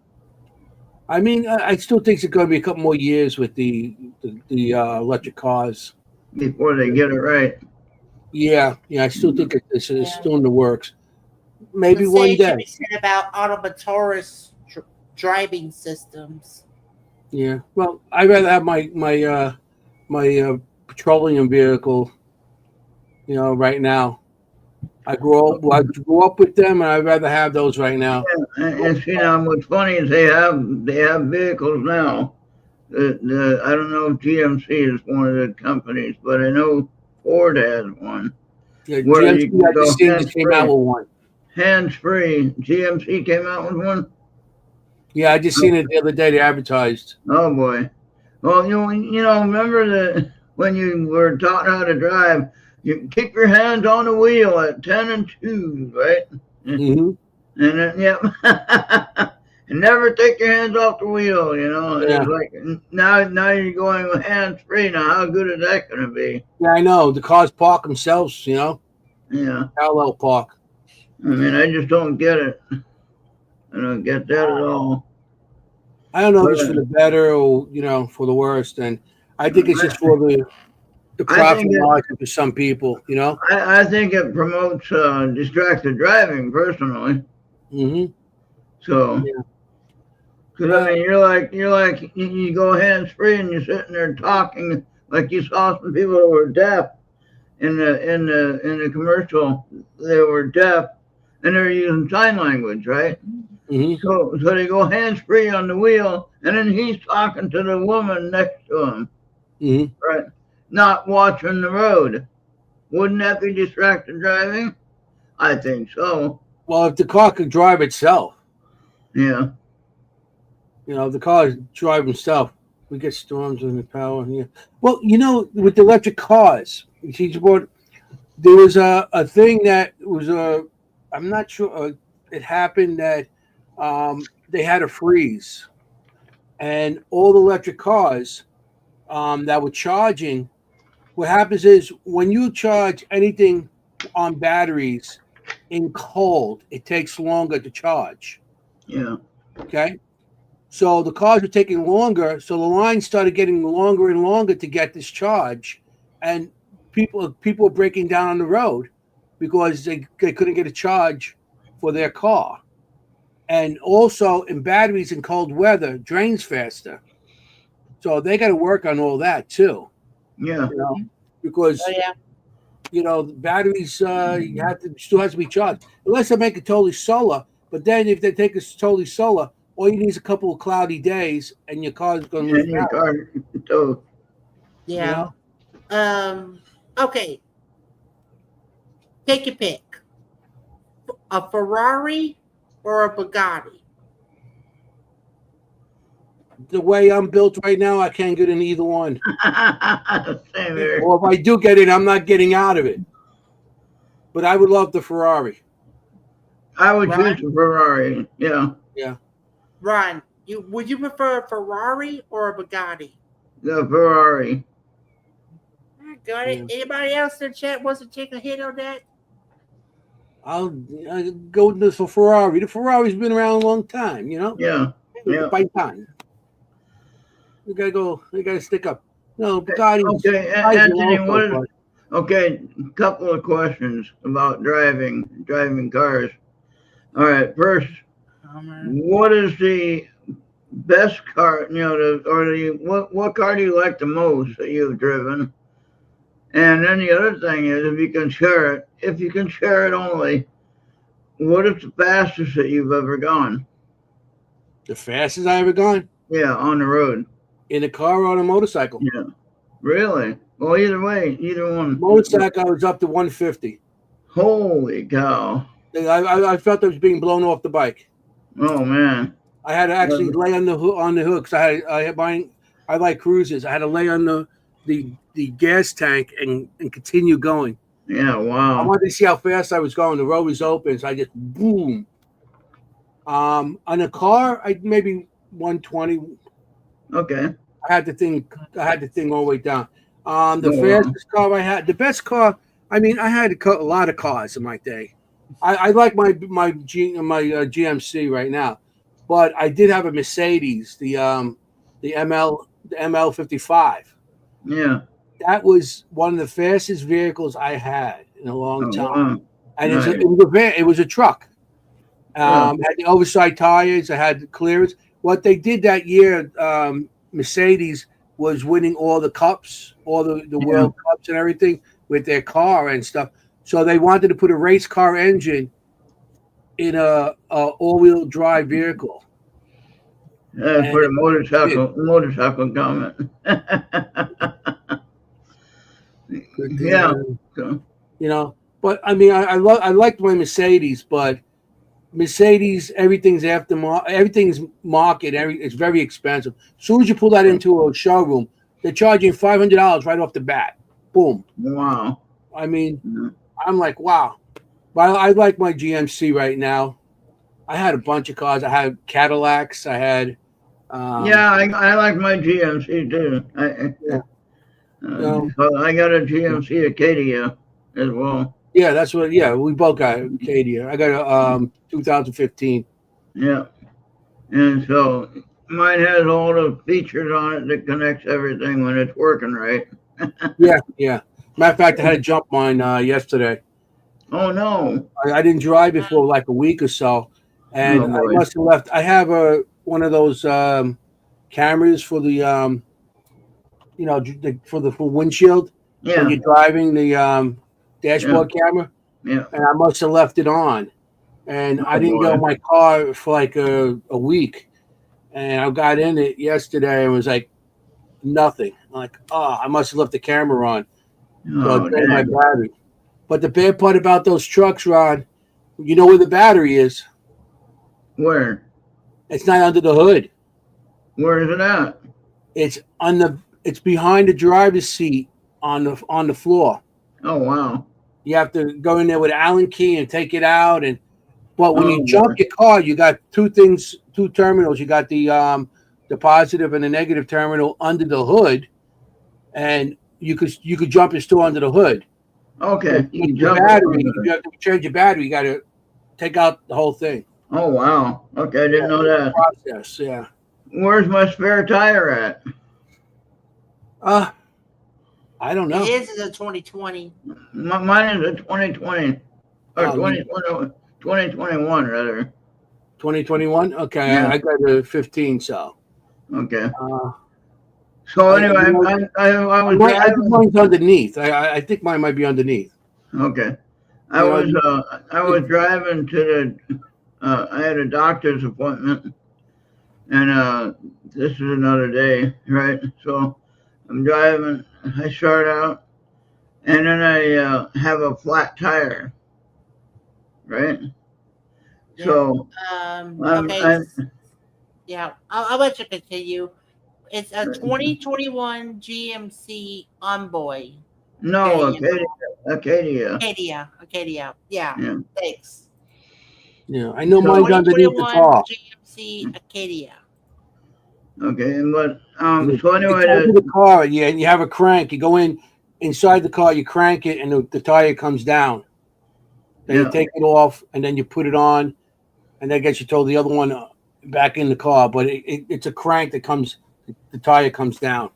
I mean, I still think it's going to be a couple more years with the electric cars. Before they get it right. Yeah, I still think it's Yeah. still in the works. Maybe The one same day. can be said about automotorous driving systems. Yeah. Well, I'd rather have my petroleum vehicle. Right now. I grew up with them, and I'd rather have those right now. And see now, what's funny is they have vehicles now. I don't know if GMC is one of the companies, but I know Ford has one Yeah, where GMC, you can I go just seen hands just came out free. with one. Hands free. GMC came out with one. Yeah, I just seen it the other day. They advertised. Oh boy. Well, remember when you were taught how to drive, you keep your hands on the wheel at 10 and 2, right? Hmm. And then, yep. And never take your hands off the wheel, Yeah, It's like now you're going hands free. Now, how good is that going to be? yeah, I know. The cars park themselves. Yeah. Parallel park. I mean, I just don't get it. I don't get that at all. I don't know if But it's for the better or for the worst, and I think it's just for the I profit think margin for some people. I think it promotes distracted driving personally. Hmm. So, Yeah. because I mean, you're like you go hands free and you're sitting there talking like you saw some people that were deaf in the commercial. They were deaf and they're using sign language, right? Hmm. So they go hands free on the wheel, and then he's talking to the woman next to him, Hmm. right? Not watching the road. Wouldn't that be distracted driving? I think so. Well, if the car could drive itself, Yeah. if the car drive itself, we get storms in the power. Yeah. Well, with the electric cars, there was a thing that was I'm not sure it happened that they had a freeze, and all the electric cars that were charging. What happens is when you charge anything on batteries in cold, it takes longer to charge. Yeah. Okay. So the cars were taking longer. So the line started getting longer and longer to get this charge. And people were breaking down on the road because they couldn't get a charge for their car. And also in batteries in cold weather, drains faster. So they got to work on all that too. Yeah. Because Oh yeah. the batteries still has to be charged unless they make it totally solar. But then if they take it totally solar, all you need is a couple of cloudy days, and your car is going to lose And your power. car, so Yeah. Okay. Take your pick. A Ferrari or a Bugatti? The way I'm built right now, I can't get in either one. same here. Or if I do get in, I'm not getting out of it. But I would love the Ferrari. I would Right. choose a Ferrari. Yeah. Yeah. Ron, would you prefer a Ferrari or a Bugatti? The Ferrari. I got it. Anybody else in the chat wants to take a hit on that? I'll go with the Ferrari. The Ferrari's been around a long time, Yeah. Yeah. By time. We gotta go. We gotta stick up. No, Bugatti. Okay, Anthony, okay, couple of questions about driving cars. All right. First, Hummer. what is the best car? You know, what car do you like the most that you've driven? And then the other thing is, if you can share it only, what is the fastest that you've ever gone? The fastest I ever gone Yeah, on the road. in a car or on a motorcycle. Yeah. Really? Well, either way, either one. Motorcycle, I was up to 150. Holy cow. I felt I was being blown off the bike. Oh man. I had to actually lay on the hook. I like cruises. I had to lay on the gas tank and continue going. Yeah, I wow. wanted to see how fast I was going. The road was open, so I just boom. On a car, I maybe 120. Okay. I had the thing all the way down. The Oh, wow. fastest car I had, the best car. I mean, I had a lot of cars in my day. I like my GMC right now, but I did have a Mercedes, the ML55. Yeah. That was one of the fastest vehicles I had in a long Oh, time, wow. and Nice. it was a truck. Yeah. Had the oversized tires. I had the clearance. What they did that year, Mercedes was winning all the cups, all the World Cups and everything with their car and stuff. So they wanted to put a race car engine in a all-wheel drive vehicle. That's for the motorcycle comment. Yeah. So, You know, but I mean, I liked my Mercedes, but Mercedes, everything's everything's market, it's very expensive. As soon as you pull that into a showroom, they're charging $500 right off the bat. Boom. wow. I mean, Yeah. I'm like, wow. But I like my GMC right now. I had a bunch of cars. I had Cadillacs. I had. Yeah, I like my GMC too. So I got a GMC Acadia as well. Yeah, that's what. Yeah, we both got Acadia. I got a 2015. Yeah, and so mine has all the features on it that connects everything when it's working right. Yeah. Matter of fact, I had to jump mine yesterday. Oh no! I didn't drive it for like a week or so, and Oh, I boy. must have left. I have one of those cameras for the for windshield when Yeah, you're driving, the dashboard camera, yeah. and I must have left it on, and I Oh, didn't boy. get my car for like a week, and I got in it yesterday and was like nothing. I'm like, oh, I must have left the camera on, so Oh, it drained my dang. battery. But the bad part about those trucks, Ron, you know where the battery is. Where? It's not under the hood. Where is it at? It's behind the driver's seat on the floor. Oh wow! You have to go in there with an Allen key and take it out. But when you Oh, jump your car, you got two terminals. You got the positive and the negative terminal under the hood, and you could jump it still under the hood. Okay. You can Your jump battery, it. if you have to change your battery, you got to take out the whole thing. Oh wow! Okay, I didn't know that. Process, yeah. Where's my spare tire at? I don't know. His is a 2020. Mine is a 2020 or Oh, 2021 rather. 2021. Okay, Yeah. I got a 15. So. Okay. Uh, So anyway, I was I think driving. mine's underneath. I think mine might be underneath. Okay. I was driving to the. I had a doctor's appointment, and this is another day, right? So I'm driving. I start out, and then I have a flat tire, right? Yeah. So Okay. Yeah, I'll let you continue. It's a 2021 GMC Envoy. no, Okay, Acadia. Acadia. Yeah. Yeah. Thanks. Yeah, I know mine's underneath the 2021 car. GMC Acadia. Okay, but so It's anyway, under the car, yeah, and you have a crank. You go inside the car, you crank it, and the tire comes down. Then you take it off, and then you put it on, and I guess you told the other one back in the car. But it's a crank that comes. The tire comes down.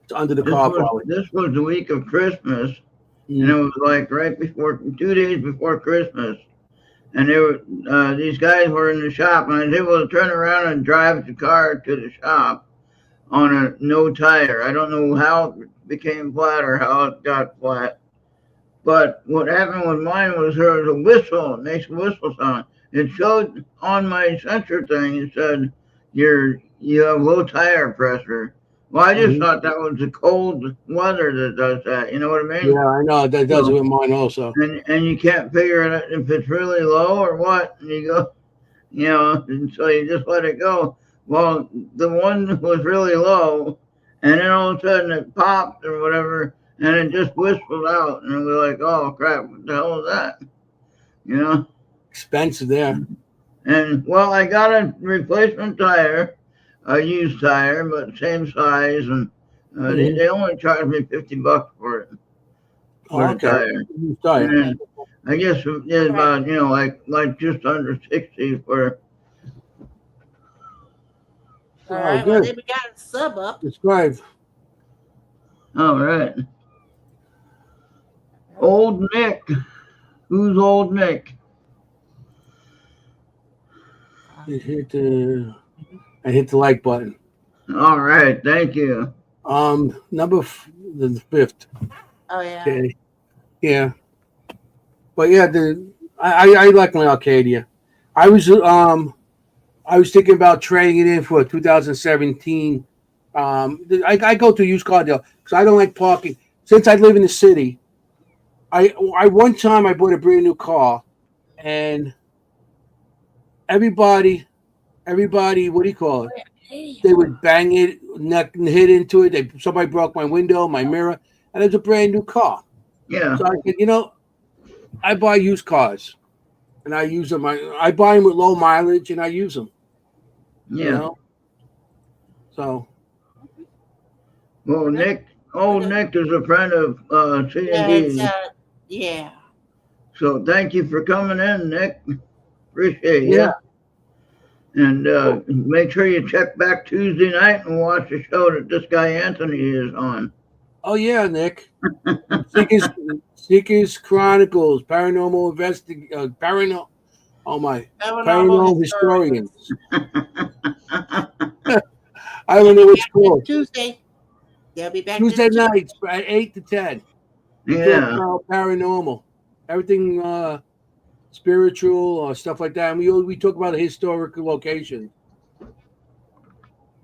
It's under the car. This was the week of Christmas, and it was like right before 2 days before Christmas, and they were these guys were in the shop, and I was able to turn around and drive the car to the shop on a no tire. I don't know how it became flat or how it got flat, but what happened with mine was there was a whistle. It makes a whistle sound. It showed on my sensor thing. It said you have low tire pressure. Well, I just Mhm. thought that was the cold weather that does that. You know what I mean? Yeah, I know that does it So, with mine also. and you can't figure it out if it's really low or what. And you go, and so you just let it go. Well, the one was really low, and then all of a sudden it popped or whatever, and it just whistled out, and we're like, "Oh crap! What the hell is that?" You know. Expensive there. And well, I got a replacement tire, a used tire, but same size, and Mhm. they only charged me $50 for it Oh, for the okay. tire, Sorry. and then I guess it's Right. about like just under 60 for. All Oh, right. Well, good. then we got a sub up. Describe. All right, old Nick. Who's old Nick? I hit the like button. All right, thank you. The fifth. Oh yeah. Okay. Yeah. But yeah, I like my Arcadia. I was thinking about trading it in for a 2017. I go to a used car deal because I don't like parking. Since I live in the city, I one time I bought a brand new car, and everybody, what do you call it? They would bang it, hit into it. Somebody broke my window, my mirror, and it's a brand new car. Yeah, So I said, I buy used cars, and I use them. I buy them with low mileage, and I use them. You yeah. know, so Well, Okay. Nick, old Nick is a friend of C and Yeah. It's D. yeah. So thank you for coming in, Nick. Appreciate yeah. you. And make sure you check back Tuesday night and watch the show that this guy Anthony is on. Oh yeah, Nick. Seekers, Seekers Chronicles, Oh my, Paranormal paranormal historian. historians. I don't know what it's called. Tuesday. They'll be back this Tuesday Tuesday. nights at 8 to 10. We talk Yeah, about paranormal, everything spiritual or stuff like that. And we talk about historical locations.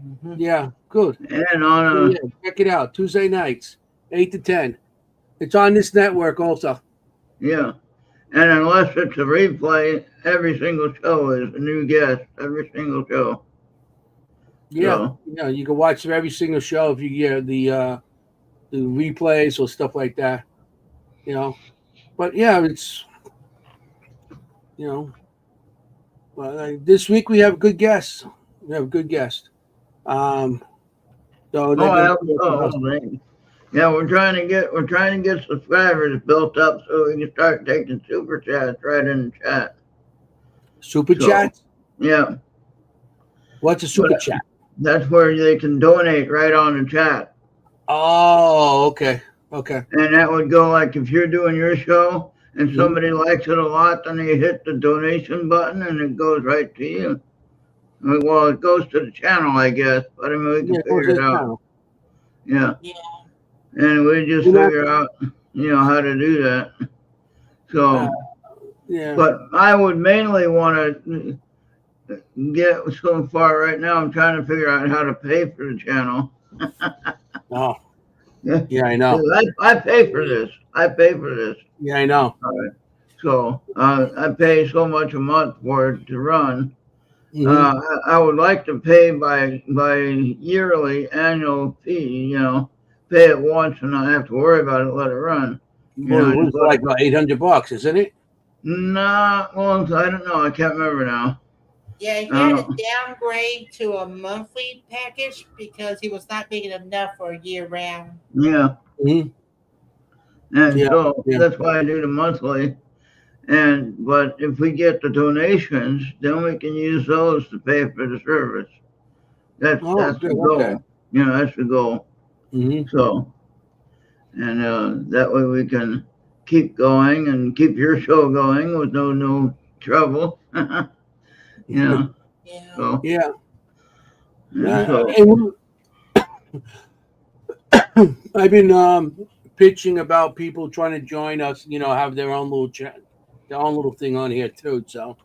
Mhm. Yeah, good. and on Yeah, a yeah, check it out. Tuesday nights, 8 to 10. It's on this network also. yeah, and unless it's a replay, every single show is a new guest. Every single show. Yeah, So yeah. You can watch every single show if you get the replays or stuff like that. You know, but yeah, it's you know. Well, this week we have good guests. We have a good guest. Um, so they're oh, going I, to oh, man. Yeah, we're trying to get subscribers built up so we can start taking super chats right in the chat. super So chat. yeah, What's a but super chat? that's where they can donate right on the chat. Oh, okay, okay. And that would go like if you're doing your show and Mhm. somebody likes it a lot, then you hit the donation button and it goes right to you. Well, it goes to the channel, I guess, but I mean, we can Yeah, go to figure it the out. channel. Yeah. Yeah. And we just You know, figure out, how to do that. uh, So, yeah. but I would mainly want to get so far right now. I'm trying to figure out how to pay for the channel. Oh, Yeah. yeah, I know. I pay for this. I pay for this. Yeah, I know. So I pay so much a month for it to run. Hmm. I would like to pay by yearly annual fee. Pay it once and not have to worry about it. Let it run. Well, it Just was let like it. about $800, isn't it? Nah, well, I don't know. I can't remember now. Yeah, he had to Uh, downgrade to a monthly package because he was not making enough for a year round. yeah, Hmm. and Yeah, so yeah. that's why I do the monthly. But if we get the donations, then we can use those to pay for the service. That's Oh, that's good. the Okay. goal. That's the goal. Hmm. So, and that way we can keep going and keep your show going with no trouble. You know, Yeah. so Yeah. so And I've been pitching about people trying to join us. Have their own little chat, their own little thing on here too. So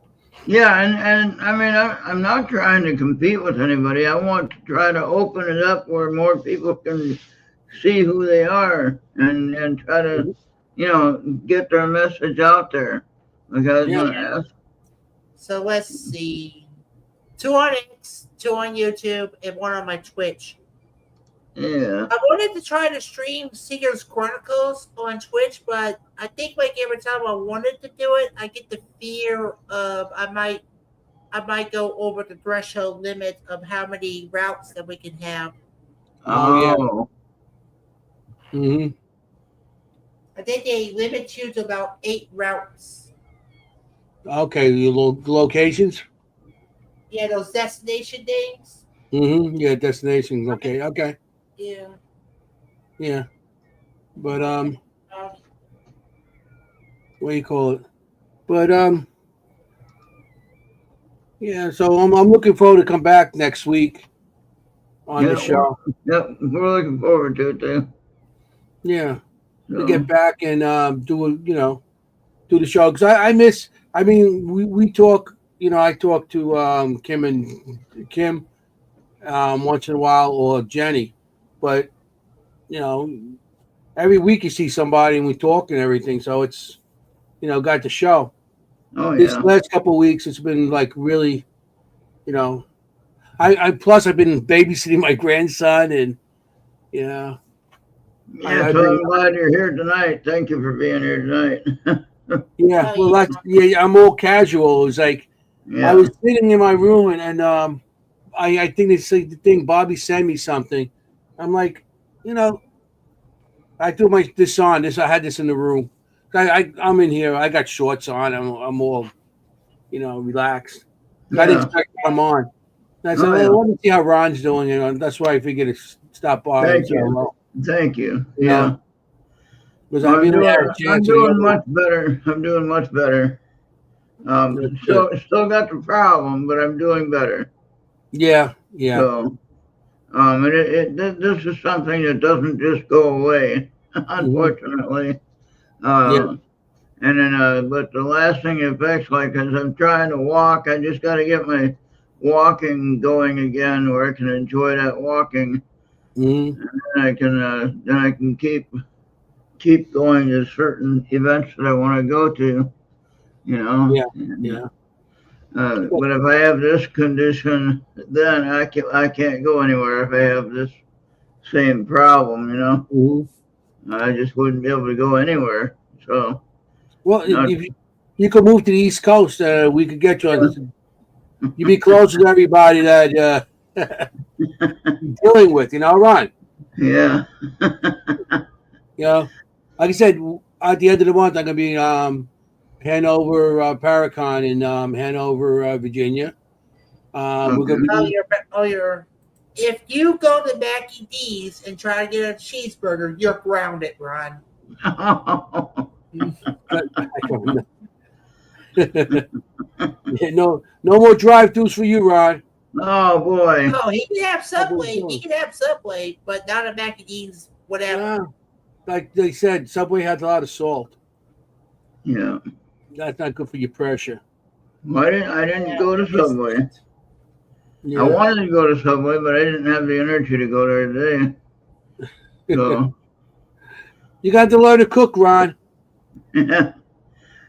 yeah, and I mean, I'm not trying to compete with anybody. I want to try to open it up where more people can see who they are and try to, get their message out there. Like I was yeah. going to ask. So let's see. 2 on X, 2 on YouTube, and 1 on my Twitch. Yeah. I wanted to try to stream Seeker's Chronicles on Twitch, but I think like every time I wanted to do it, I get the fear of I might go over the threshold limit of how many routes that we can have. Oh yeah. Oh. Hmm. I think they limit you to about 8 routes. Okay, your locations. Yeah, those destination names. Yeah, destinations. Okay. Okay. Yeah. Yeah. But Um, what do you call it? But yeah. So I'm looking forward to come back next week on the Yeah. show. Yep. We're looking forward to it too. Yeah, to So, get back and do the show because I miss. I mean, we talk. I talk to Kim once in a while or Jenny, but every week you see somebody and we talk and everything. So it's got the show. oh This yeah. last couple of weeks it's been like really, you know, I plus I've been babysitting my grandson and yeah. Yeah. I So bring I'm glad you're here tonight. Thank you for being here tonight. Yeah, Oh, well, yeah. that's I'm all casual. It was like I Yeah. was sitting in my room and I think they say the thing Bobby sent me something. I'm like, I threw this on. I had this in the room. I'm in here. I got shorts on. I'm all relaxed. I didn't Yeah. expect to come on. And I said, Oh yeah. well, let me see how Ron's doing. That's why I figured to stop by and Thank say you. hello. Thank you. You Yeah. know, because I Well, haven't had a I'm chance in the doing other one. much better. I'm doing much better. Good, good. Still got the problem, but I'm doing better. Yeah, yeah. So, this is something that doesn't just go away, Hmm. unfortunately. Yeah. And then, but the lasting effects, like as I'm trying to walk, I just got to get my walking going again, where I can enjoy that walking, Hmm. and then I can keep going to certain events that I want to go to, you know. Yeah, And, yeah. but if I have this condition, then I can't go anywhere. If I have this same problem, Mhm. I just wouldn't be able to go anywhere. So, Well, not, if you could move to the East Coast, we could get you on. You'd be closer to everybody that you're dealing with, Ron. yeah, You know, like I said, at the end of the month, I'm going to be Hanover Paracon in Hanover, Virginia. We're going to okay. be. You're. If you go to Mackie D's and try to get a cheeseburger, you're grounded, Ron. No more drive-throughs for you, Ron. Oh boy, Oh, he can have Subway. doing? He can have Subway, but not a Mackie D's, whatever. Yeah. Like they said, Subway has a lot of salt. yeah. That's not good for your pressure. Well, I didn't go to Subway. Yeah. I wanted to go to Subway, but I didn't have the energy to go there today. So, You got to learn to cook, Ron. hey,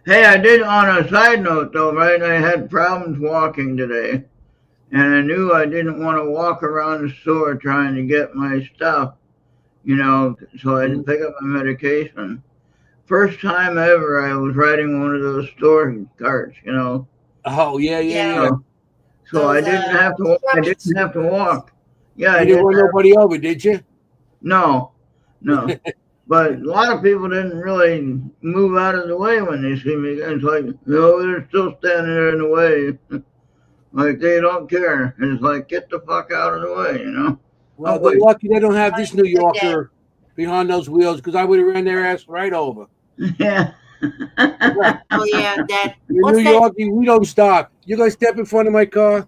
I did on a side note though, right? I had problems walking today, and I knew I didn't want to walk around the store trying to get my stuff, so I had to pick up my medication. First time ever, I was riding one of those store carts, Oh yeah. So I Those, didn't have to. I didn't have to walk. Yeah, I You didn't didn't run have. nobody over, did you? No. But a lot of people didn't really move out of the way when they see me. It's like, they're still standing there in the way. Like they don't care. And it's like, get the fuck out of the way. Well, Oh, they're wait. lucky they don't have this New Yorker behind those wheels because I would have ran their ass right over. Yeah. Oh yeah, that In what's New that? York, we don't stop. You're gonna step in front of my car.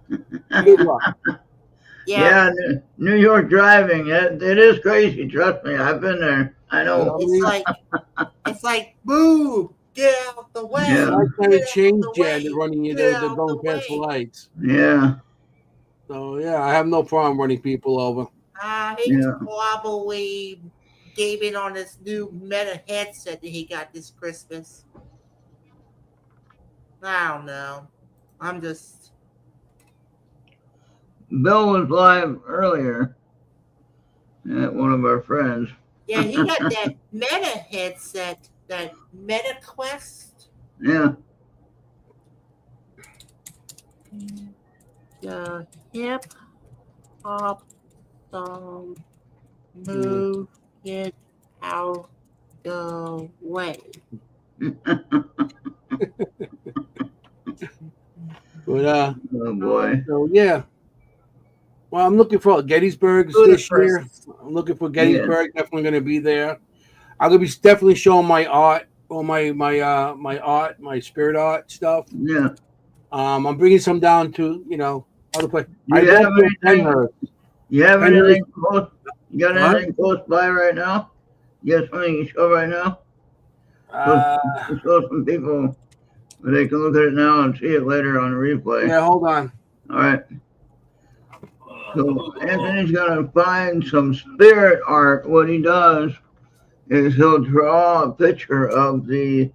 Good luck. Yeah, Yeah, New York driving, it is crazy. Trust me, I've been there. I You know know. what I mean? it's like move, get out the way, And Yeah, I kind get of out changed, the yeah, they're way, running you. get They're out the going past the way. lights. yeah, So yeah, I have no problem running people over. He's yeah. probably gave in on his new Meta headset that he got this Christmas. I don't know. I'm just Bill was live earlier at one of our friends. yeah. He got that Meta headset, that Meta Quest. Yeah, The hip hop song, Mm. move it out the way. But oh boy. so yeah. Well, I'm looking for Gettysburg's this year. Ludicrous. I'm looking for Yeah, Gettysburg. Definitely going to be there. I'm going to be definitely showing my art, or my art, my spirit art stuff. yeah. I'm bringing some down to other place. Do I you went have to anything? Penhurst. You have Penhurst, anything close? You got huh? anything close by right now? You got something you show right now? So Uh, show some people where they can look at it now and see it later on the replay. yeah, hold on. All right. So Anthony's gonna find some spirit art. What he does is he'll draw a picture of the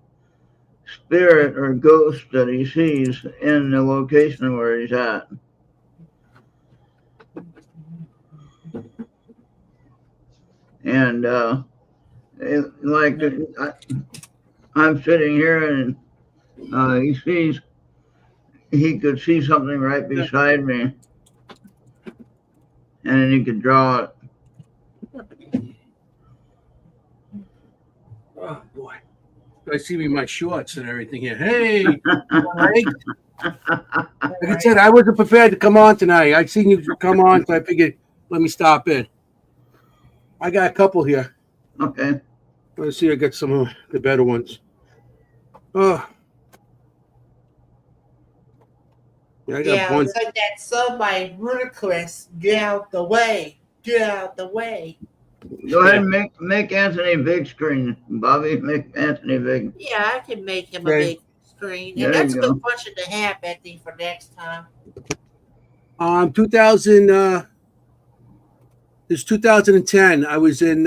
spirit or ghost that he sees in the location where he's at. And I'm sitting here and he could see something right beside me, and then he could draw it. Oh boy, I see me in my shorts and everything here. Hey, all right. Like I said, I wasn't prepared to come on tonight. I seen you come on, so I figured let me stop in. I got a couple here. Okay. Let's see. I got some of the better ones. Oh, yeah, I got a Yeah, bunch. it's like that song by Ludacris. Get out the way. Get out the way. Go ahead Yeah. and make Anthony big screen, Bobby. Make Anthony big. Yeah, I can make him a Okay. big screen. And There that's you a good go. question to have, Anthony, for next time. 2000. This 2010. I was in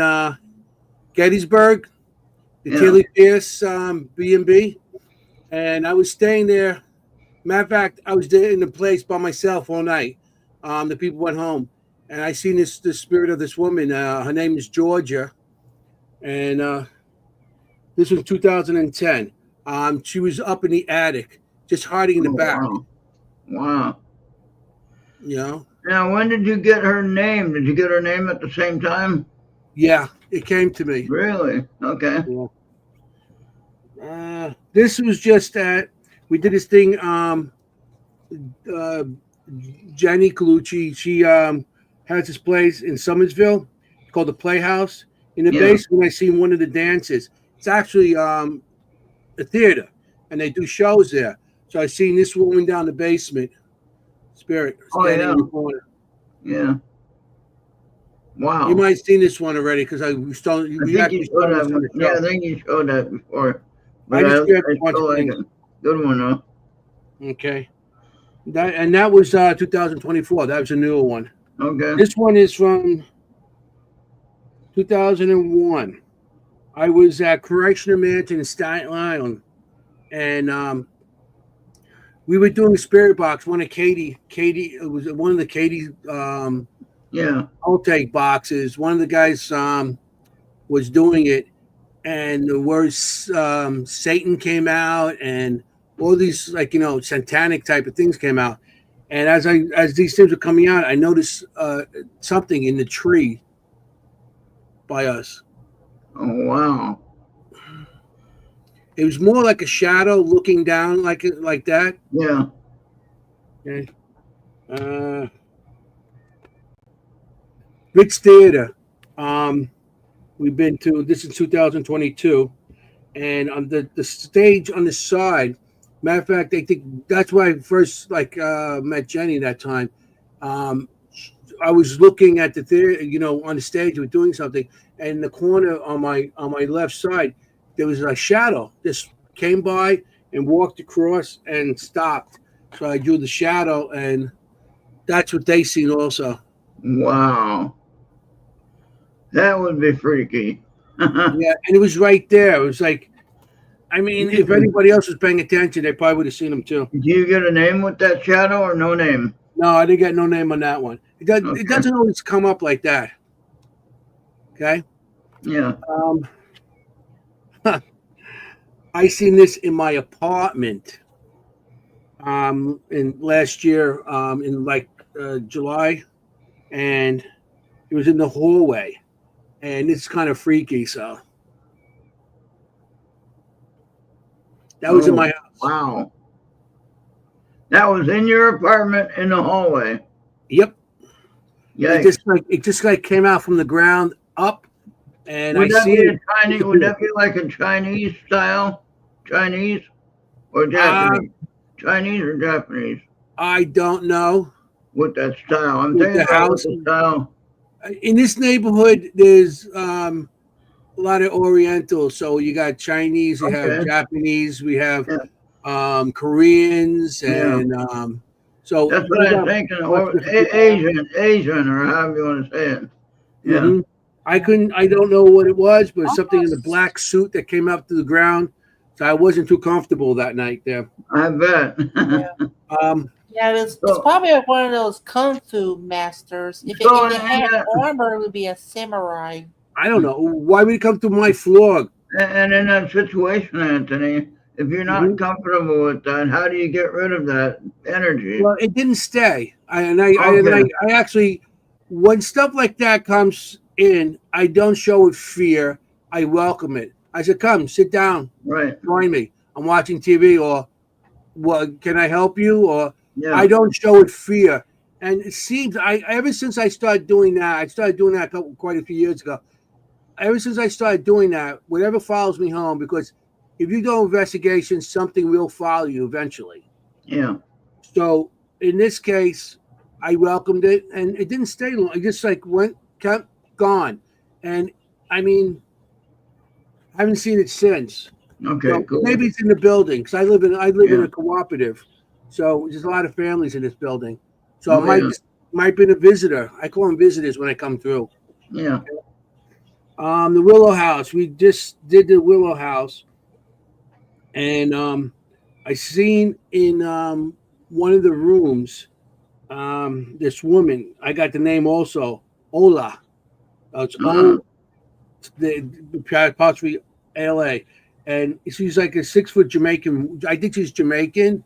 Gettysburg, the Yeah. Tilly Pierce B&B, and I was staying there. Matter of fact, I was there in the place by myself all night. The people went home, and I seen the spirit of this woman. Her name is Georgia, and this was 2010. She was up in the attic, just hiding in the Oh back. wow. Wow. You know? Now, when did you get her name? Did you get her name at the same time? Yeah, it came to me. Really? Okay. This was just that we did this thing. Jenny Colucci, she has this place in Summersville called the Playhouse. In the Yeah. basement, I seen one of the dances. It's actually a theater, and they do shows there. So I seen this woman down the basement, spirit Oh standing yeah. in the corner. Yeah. Wow. You might have seen this one already because I think you showed that. Yeah, I think you showed that before. But I just grabbed a I bunch still of like things. it. Good one though. Okay. That was 2024. That was a newer one. Okay. This one is from 2001. I was at Correctional Mansion in Staten Island, and we were doing a spirit box. It was one of the Katie Yeah. outtake boxes. One of the guys was doing it, and the words Satan came out, and all these satanic type of things came out. And as these things were coming out, I noticed something in the tree by us. Oh wow. It was more like a shadow looking down like that. Yeah. Okay. Ritz Theater. We've been to this is 2022, and on the stage on the side. Matter of fact, I think that's why I first met Jenny that time. Um, I was looking at the theater, on the stage, we were doing something, and in the corner on my left side, there was a shadow. Just came by and walked across and stopped. So I drew the shadow, and that's what they seen also. Wow. That would be freaky. Yeah, and it was right there. It was like, I mean, if anybody else was paying attention, they probably would have seen him too. Do you get a name with that shadow or no name? No, I didn't get no name on that one. It Okay. doesn't always come up like that. Okay. Yeah. I seen this in my apartment. In last year, in July, and it was in the hallway, and it's kind of freaky. So that was in my house. Wow. That was in your apartment in the hallway. Yep. Yikes. It just came out from the ground up, and Would I that see be it. would that be like a Chinese style? Chinese or Japanese? Chinese or Japanese? I don't know. With that style. I'm With thinking the about house. the style. In this neighborhood, there's a lot of Oriental. So you got Chinese, you have Okay. Japanese, we have Yeah. Koreans, Yeah. and so That's what I'm thinking. Or Asian, or however you want to say it. Yeah. Mhm. I don't know what it was, but something in the black suit that came up to the ground. So I wasn't too comfortable that night there. I bet. Yeah, it's probably one of those kung fu masters. If it had armor, it would be a samurai. I don't know. Why would it come to my floor? And in that situation, Anthony, if you're not comfortable with that, how do you get rid of that energy? Well, it didn't stay. I actually, when stuff like that comes in, I don't show it fear. I welcome it. I said, "Come, sit down. Right. Join me. I'm watching TV, or what? Can I help you?" Or Yeah. I don't show it fear. And it seems ever since I started doing that, I started doing that quite a few years ago. Ever since I started doing that, whatever follows me home, because if you do investigations, something will follow you eventually. Yeah. So in this case, I welcomed it, and it didn't stay long. It just kept gone, and I mean, I haven't seen it since. Okay. So cool. maybe it's in the building, because I live in a cooperative, so there's a lot of families in this building. So it might be a visitor. I call them visitors when I come through. Yeah. The Willow House. We just did the Willow House, and I seen in one of the rooms this woman. I got the name also, Ola. It's possibly ALA, and she's like a 6 foot Jamaican. I think she's Jamaican,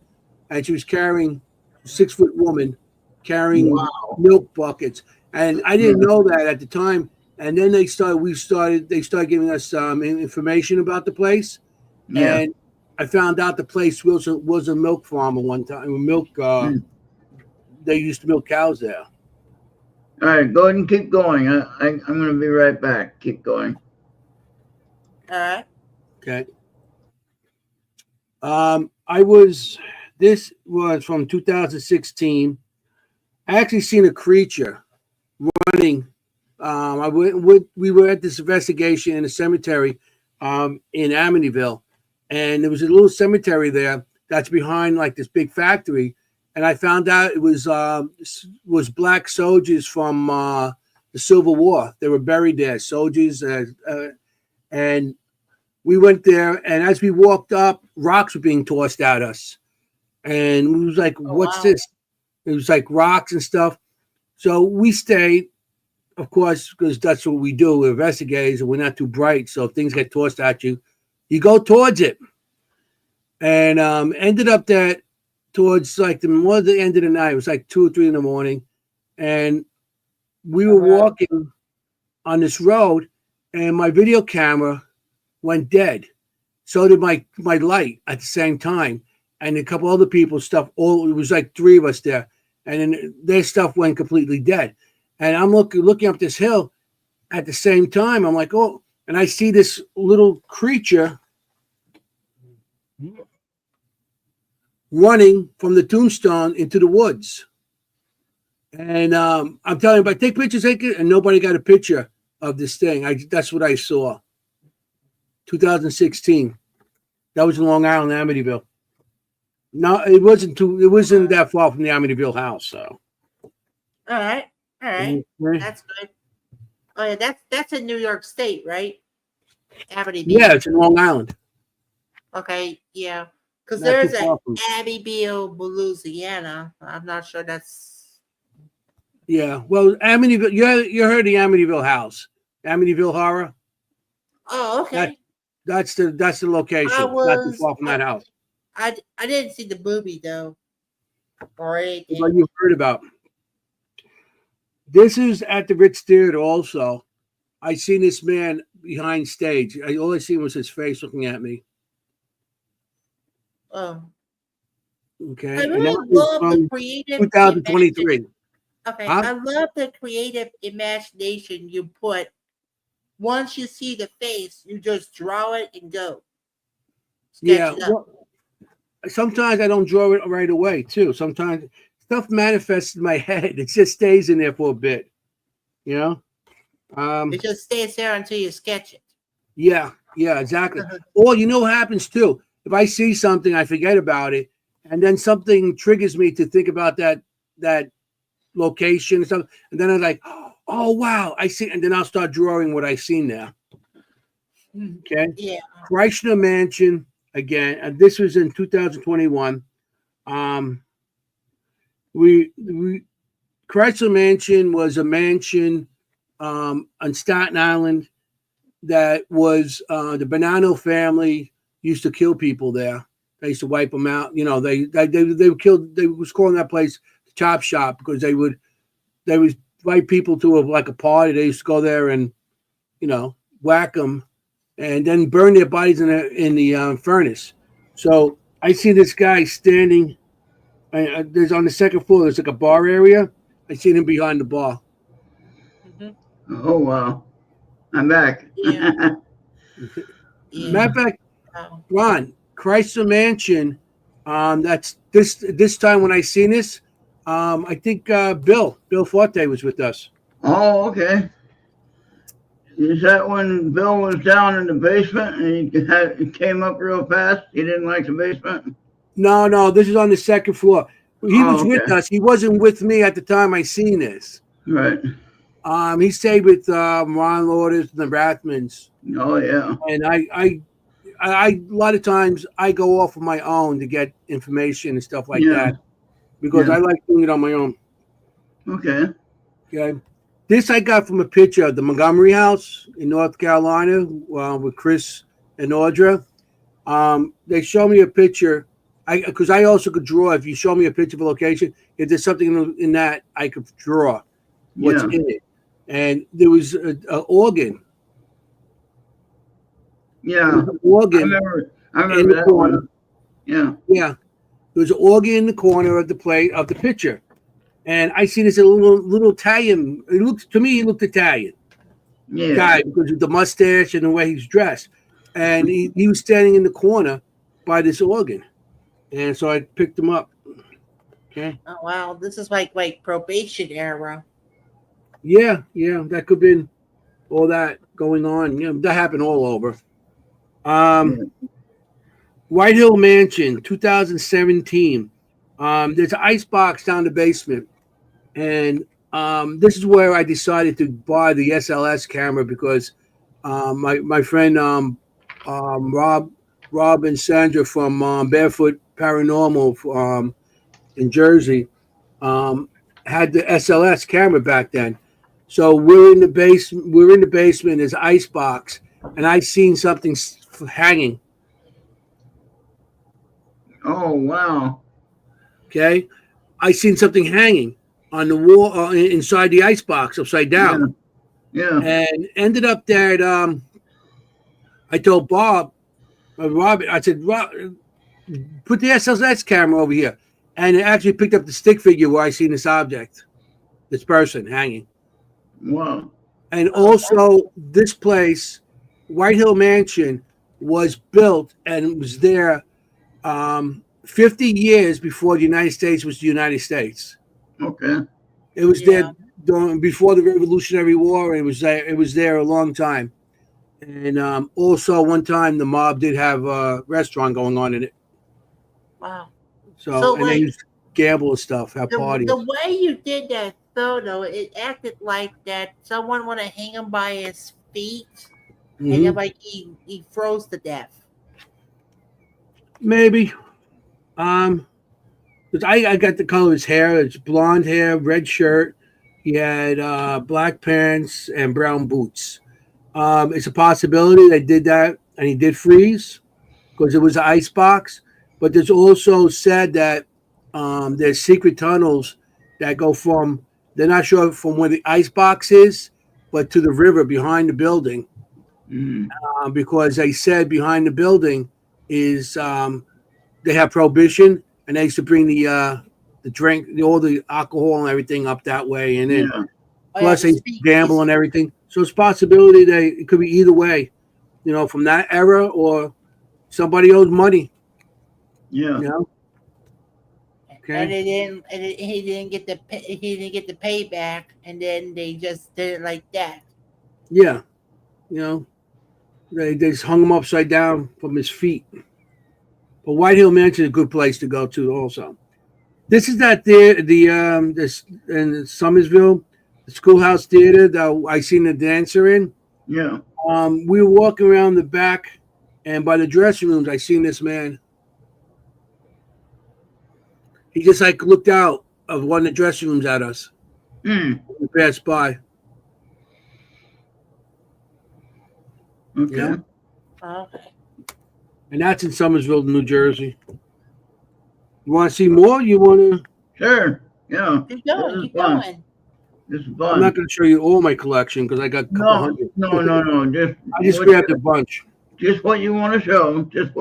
and she was carrying 6 foot woman carrying milk buckets, and I didn't know that at the time. And then they started giving us information about the place, and I found out the place was a milk farm at one time. They used to milk cows there. All right, go ahead and keep going. I'm going to be right back. Keep going. All right. Okay. This was from 2016. I actually seen a creature running. We were at this investigation in a cemetery in Amityville, and there was a little cemetery there that's behind like this big factory, and I found out it was black soldiers from the Civil War. They were buried there, soldiers, and we went there, and as we walked up, rocks were being tossed at us, and we was like, "What's this?" It was like rocks and stuff. So we stayed. Of course, because that's what we do. We're investigators, and we're not too bright. So if things get tossed at you, you go towards it. And ended up that towards like the end of the night. It was like 2 or 3 in the morning, and we were walking on this road, and my video camera went dead. So did my light at the same time, and a couple other people's stuff. It was like 3 of us there, and then their stuff went completely dead. And I'm looking up this hill at the same time. I'm like, oh, and I see this little creature running from the tombstone into the woods. And I'm telling you, if I take pictures, and nobody got a picture of this thing. That's what I saw. 2016. That was in Long Island, Amityville. No, it wasn't that far from the Amityville house. So. All right. Okay. That's good. Oh yeah, that's in New York State, right? Amityville. Yeah, it's in Long Island. Okay, yeah. Because Not there's too an far from- Abbeville, Louisiana. I'm not sure that's. Yeah, well, Amityville. You heard the Amityville house, Amityville Horror. Oh, okay. That's the location. Not too far from that house. I didn't see the movie though, or anything. What you've heard about. This is at the Ritz Theater also. I seen this man behind stage. All I seen was his face looking at me. Oh. Okay. I And really that was love from the creative. 2023. Okay, Huh? I love the creative imagination you put. Once you see the face, you just draw it and go. Sketch it up. Well, sometimes I don't draw it right away too. Sometimes stuff manifests in my head. It just stays in there for a bit. You know? It just stays there until you sketch it. Yeah, exactly. Or you know what happens too? If I see something, I forget about it, and then something triggers me to think about that location and stuff, and then I'm like, oh wow, I see, and then I'll start drawing what I see now. Okay. Yeah. Chrysler Mansion again, and this was in 2021. Chrysler Mansion was a mansion on Staten Island that was the Bonanno family used to kill people there. They used to wipe them out. You know, they killed. They was calling that place the chop shop because they would invite people to a party. They used to go there and whack them and then burn their bodies in the furnace. So I see this guy standing. There's on the second floor. There's like a bar area. I seen him behind the bar. Mm-hmm. Oh wow, I'm back. Yeah. Matter of fact, Ron, Chrysler Mansion. That's this time when I seen this. I think Bill Forte was with us. Oh, okay. Is that when Bill was down in the basement and he came up real fast? He didn't like the basement? No, this is on the second floor. He was with okay. us. He wasn't with me at the time I seen this. Right. He stayed with Ron Lourdes and the Rathmans. Oh yeah. And I a lot of times I go off on my own to get information and stuff like that because I like doing it on my own. Okay. Okay. This I got from a picture of the Montgomery house in North Carolina with Chris and Audra. They show me a picture. Because I also could draw. If you show me a picture of a location, if there's something in that, I could draw what's in it. And there was an organ. Yeah. Organ. I remember that one. Yeah. Yeah. There was an organ in the corner of the picture. And I see this little Italian. He looked Italian. Yeah. Guy because of the mustache and the way he's dressed. And he was standing in the corner by this organ. And so I picked him up. Okay. Oh wow, this is like probation era. Yeah, that could have been all that going on. Yeah, that happened all over. White Hill Mansion, 2017. There's an ice box down the basement, and this is where I decided to buy the SLS camera because my friend Rob and Sandra from Barefoot Paranormal in Jersey had the SLS camera back then. So we're in the basement. There's an ice box, and I seen something hanging. Oh wow. Okay, I seen something hanging on the wall inside the ice box, upside down. Yeah. And ended up that I told Robert, I said, Rob, put the SLS camera over here. And it actually picked up the stick figure where I seen this object, this person hanging. Wow. And also this place, White Hill Mansion, was built and was there 50 years before the United States was the United States. Okay. It was Yeah. there before the Revolutionary War. It was there. It was there a long time. And also, one time the mob did have a restaurant going on in it. Wow. So, So, and they like, used to gamble and stuff, have parties. the way you did that photo, it acted like that someone want to hang him by his feet, and then Mhm. like he froze to death. Maybe. 'Cause I got the color of his hair. It's blonde hair, red shirt. He had black pants and brown boots. It's a possibility they did that, and he did freeze because it was an ice box. But there's also said that there's secret tunnels that go from, they're not sure from where the ice box is, but to the river behind the building. Mm. Because they said behind the building is they have prohibition, and they used to bring the drink, all the alcohol and everything up that way, and then Yeah. Oh, plus the they gamble and everything. So it's a possibility that it could be either way, from that era, or somebody owes money. Yeah. You know, And okay, he didn't get he didn't get the payback, and then they just did it like that. yeah, they just hung him upside down from his feet. But White Hill Mansion is a good place to go to, also. This is that this in Summersville, the Schoolhouse Theater that I seen the dancer in. Yeah. We were walking around the back, and by the dressing rooms, I seen this man. He just like looked out of one of the dressing rooms at us. Mm. We passed by. Okay. Yeah. Okay. And that's in Summersville, New Jersey. You want to see more? You want to? Sure. Yeah. Keep This going. is Keep fun. going. This is I'm fun. not going to show you all my collection because I got a couple No, hundred. no. Just I just what grabbed a bunch. just what you want to show. Just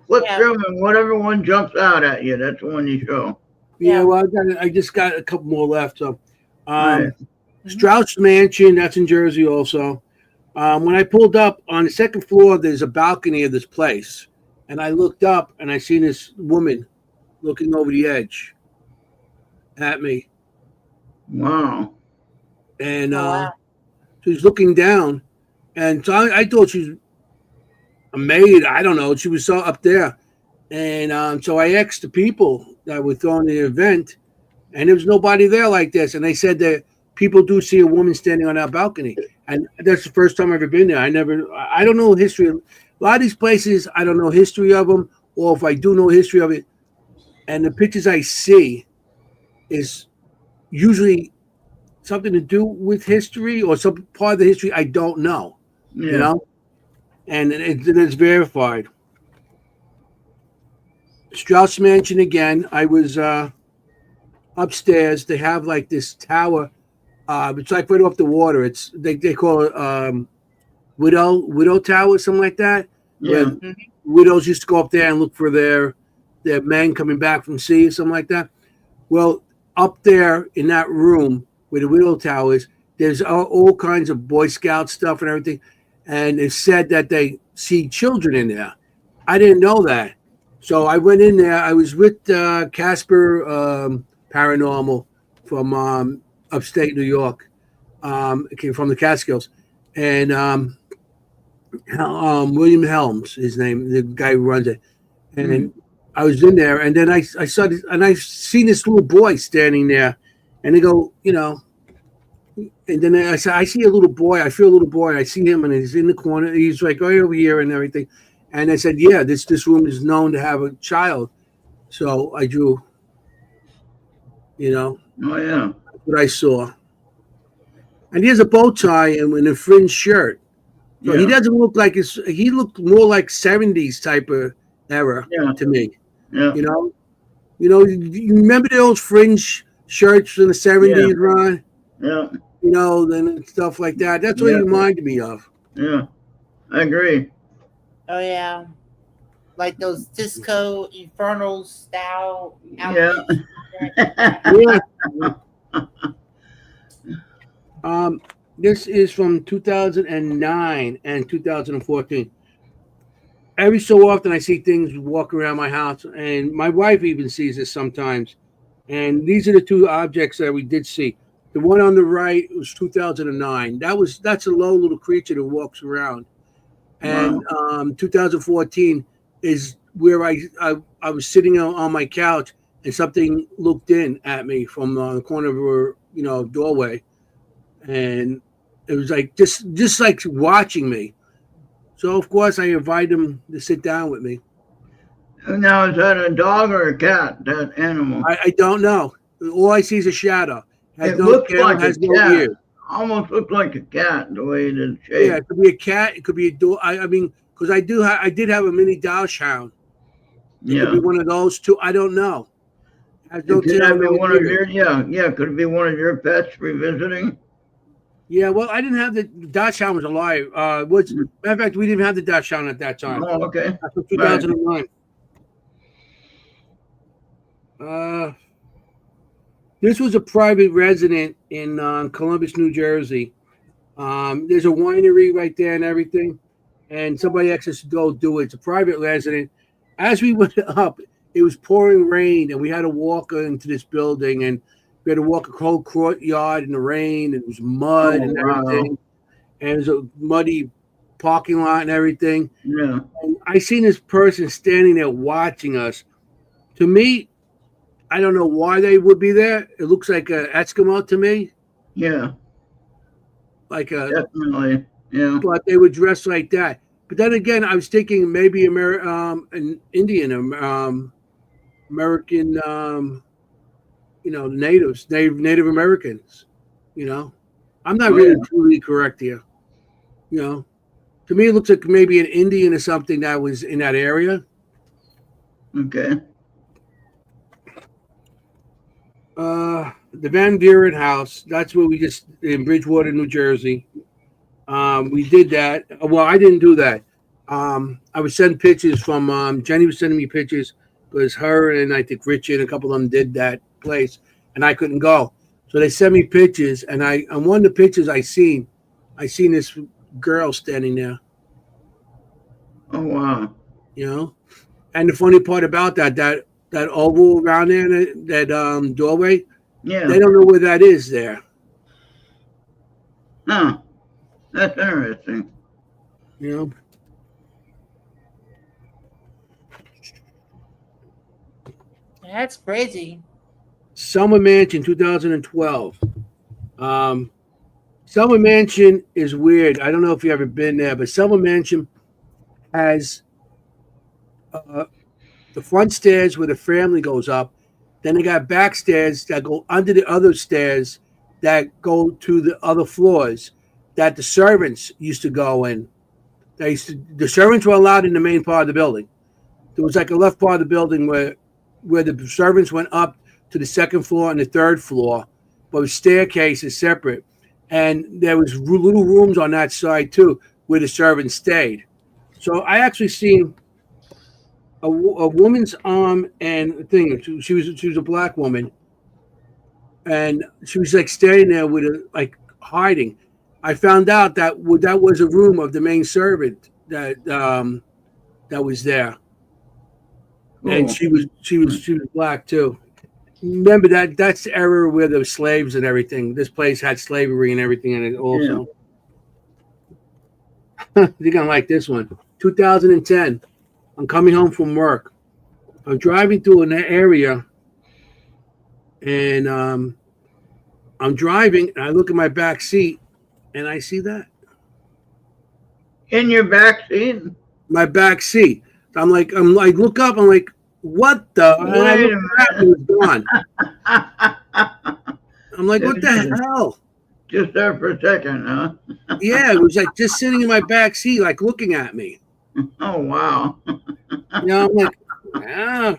flip Yeah. through and whatever one jumps out at you, that's the one you show. Yeah, Yeah. well, I just got a couple more left. So, Right. Strauss Mansion, that's in Jersey also. When I pulled up on the second floor, there's a balcony of this place, and I looked up and I seen this woman looking over the edge at me, Wow. and Oh, wow. she was looking down, and so I thought she was a maid. I don't know. She was so up there, and so I asked the people that were throwing the event, and there was nobody there like this. And they said that people do see a woman standing on that balcony, and that's the first time I've ever been there. I don't know history. A lot of these places, I don't know history of them, or if I do know history of it, and the pictures I see is usually something to do with history or some part of the history I don't know, Yeah. and it's verified. Strauss Mansion again. I was upstairs. They have like this tower. It's like right off the water. It's they call it widow tower, something like that. Yeah. Where widows used to go up there and look for their men coming back from sea or something like that. Well, up there in that room where the widow tower is, there's all kinds of Boy Scout stuff and everything. And it's said that they see children in there. I didn't know that. So I went in there. I was with Casper Paranormal from upstate New York. It came from the Catskills. And William Helms, his name, the guy who runs it. And I was in there, and then I saw this, and I seen this little boy standing there, and they go, and then I said, I see a little boy, I feel a little boy, I see him, and he's in the corner, he's like right over here and everything, and I said, yeah, this room is known to have a child, so I drew, Oh yeah. what I saw, and he has a bow tie and a fringe shirt, so he Yeah. doesn't look like he looked more like 70s type of era Yeah. to me. Yeah. You you remember those fringe shirts in the 70s, Ron? Yeah. Then stuff like that. That's what Yeah. he reminded me of. Yeah. I agree. Oh, yeah. Like those disco infernal style Yeah. outfits. Yeah. This is from 2009 and 2014. every so often I see things walk around my house, and my wife even sees this sometimes. And these are the two objects that we did see. The one on the right was 2009. That's a low little creature that walks around. And Wow. 2014 is where I was sitting on my couch, and something looked in at me from the corner of her doorway, and it was like just like watching me. So of course I invited him to sit down with me. Now, is that a dog or a cat, that animal? I don't know. All I see is a shadow. Has It no looks tail, like a has no cat. ears. Almost looks like a cat, the way it is Yeah, shaped. it could be a cat. It could be a dog. I mean, because I did have a mini Dachshund. It could be Yeah. one of those two. I don't know. Has no Could tail, that be no one of ears. your, yeah, could it be one of your pets revisiting? Yeah, well, I didn't have the Dachshund was alive. Matter of fact, we didn't have the Dachshund at that time. Oh, okay. That's from Right. 2009. This was a private resident in Columbus, New Jersey. There's a winery right there and everything, and somebody asked us to go do it. It's a private resident. As we went up, it was pouring rain, and we had to walk into this building, and we had to walk a whole courtyard in the rain. And it was mud Oh, and wow. everything, and it was a muddy parking lot and everything. Yeah. And I seen this person standing there watching us. To me, I don't know why they would be there. It looks like a Eskimo to me, Yeah. like a, Definitely. Yeah. but they were dressed like that. But then again, I was thinking maybe an Indian, American, natives, Native Americans. I'm not Oh, really yeah. truly correct here. To me, it looks like maybe an Indian or something that was in that area. Okay. The Van Buren house. That's where we just in Bridgewater, New Jersey. We did that. Well, I didn't do that. I was sending pictures from Jenny was sending me pictures because her and I think Richard and a couple of them did that place, and I couldn't go. So they sent me pictures, and on one of the pictures I seen this girl standing there. Oh, wow. And the funny part about that oval around there, that doorway, Yeah. they don't know where that is there. Huh. That's interesting. You know. That's crazy. Summer Mansion 2012. Summer Mansion is weird. I don't know if you've ever been there, but Summer Mansion has the front stairs where the family goes up. Then they got back stairs that go under the other stairs that go to the other floors that the servants used to go in. The servants were allowed in the main part of the building. There was like a left part of the building where the servants went up to the second floor and the third floor, but the staircase is separate. And there was little rooms on that side too where the servants stayed. So I actually seen a woman's arm and thing. She was a black woman, and she was like standing there with like hiding. I found out that was a room of the main servant that was there, and Cool. she was black too. Remember that's the era where there were slaves and everything. This place had slavery and everything in it also. You're gonna like this one. 2010. I'm coming home from work. I'm driving through an area, and I'm driving, and I look at my back seat, and I see that. In your back seat? My back seat. I'm like, look up. I'm like, what the? And I Wait look a back, and it's gone. I'm like, what the minute. hell? Just there for a second, huh? Yeah, it was like just sitting in my back seat, like looking at me. Oh, wow. I'm like, ah,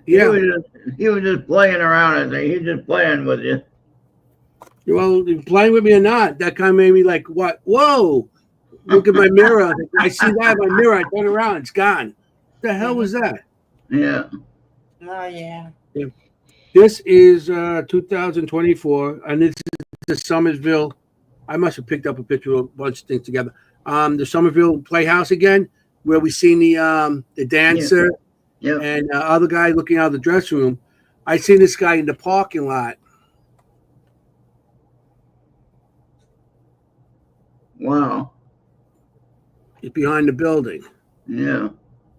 He yeah. was just playing around, I think. He's just playing with you. Well, you playing with me or not, that kind of made me like, what? Whoa! Look at my mirror. I see that in my mirror. I turn around, it's gone. What the hell was that? Yeah. Oh yeah. This is 2024, and this is the Summersville. I must have picked up a picture of a bunch of things together. the Somerville Playhouse again, where we seen the dancer Yep. and other guy looking out of the dressing room. I seen this guy in the parking lot. Wow. Behind the building. Yeah.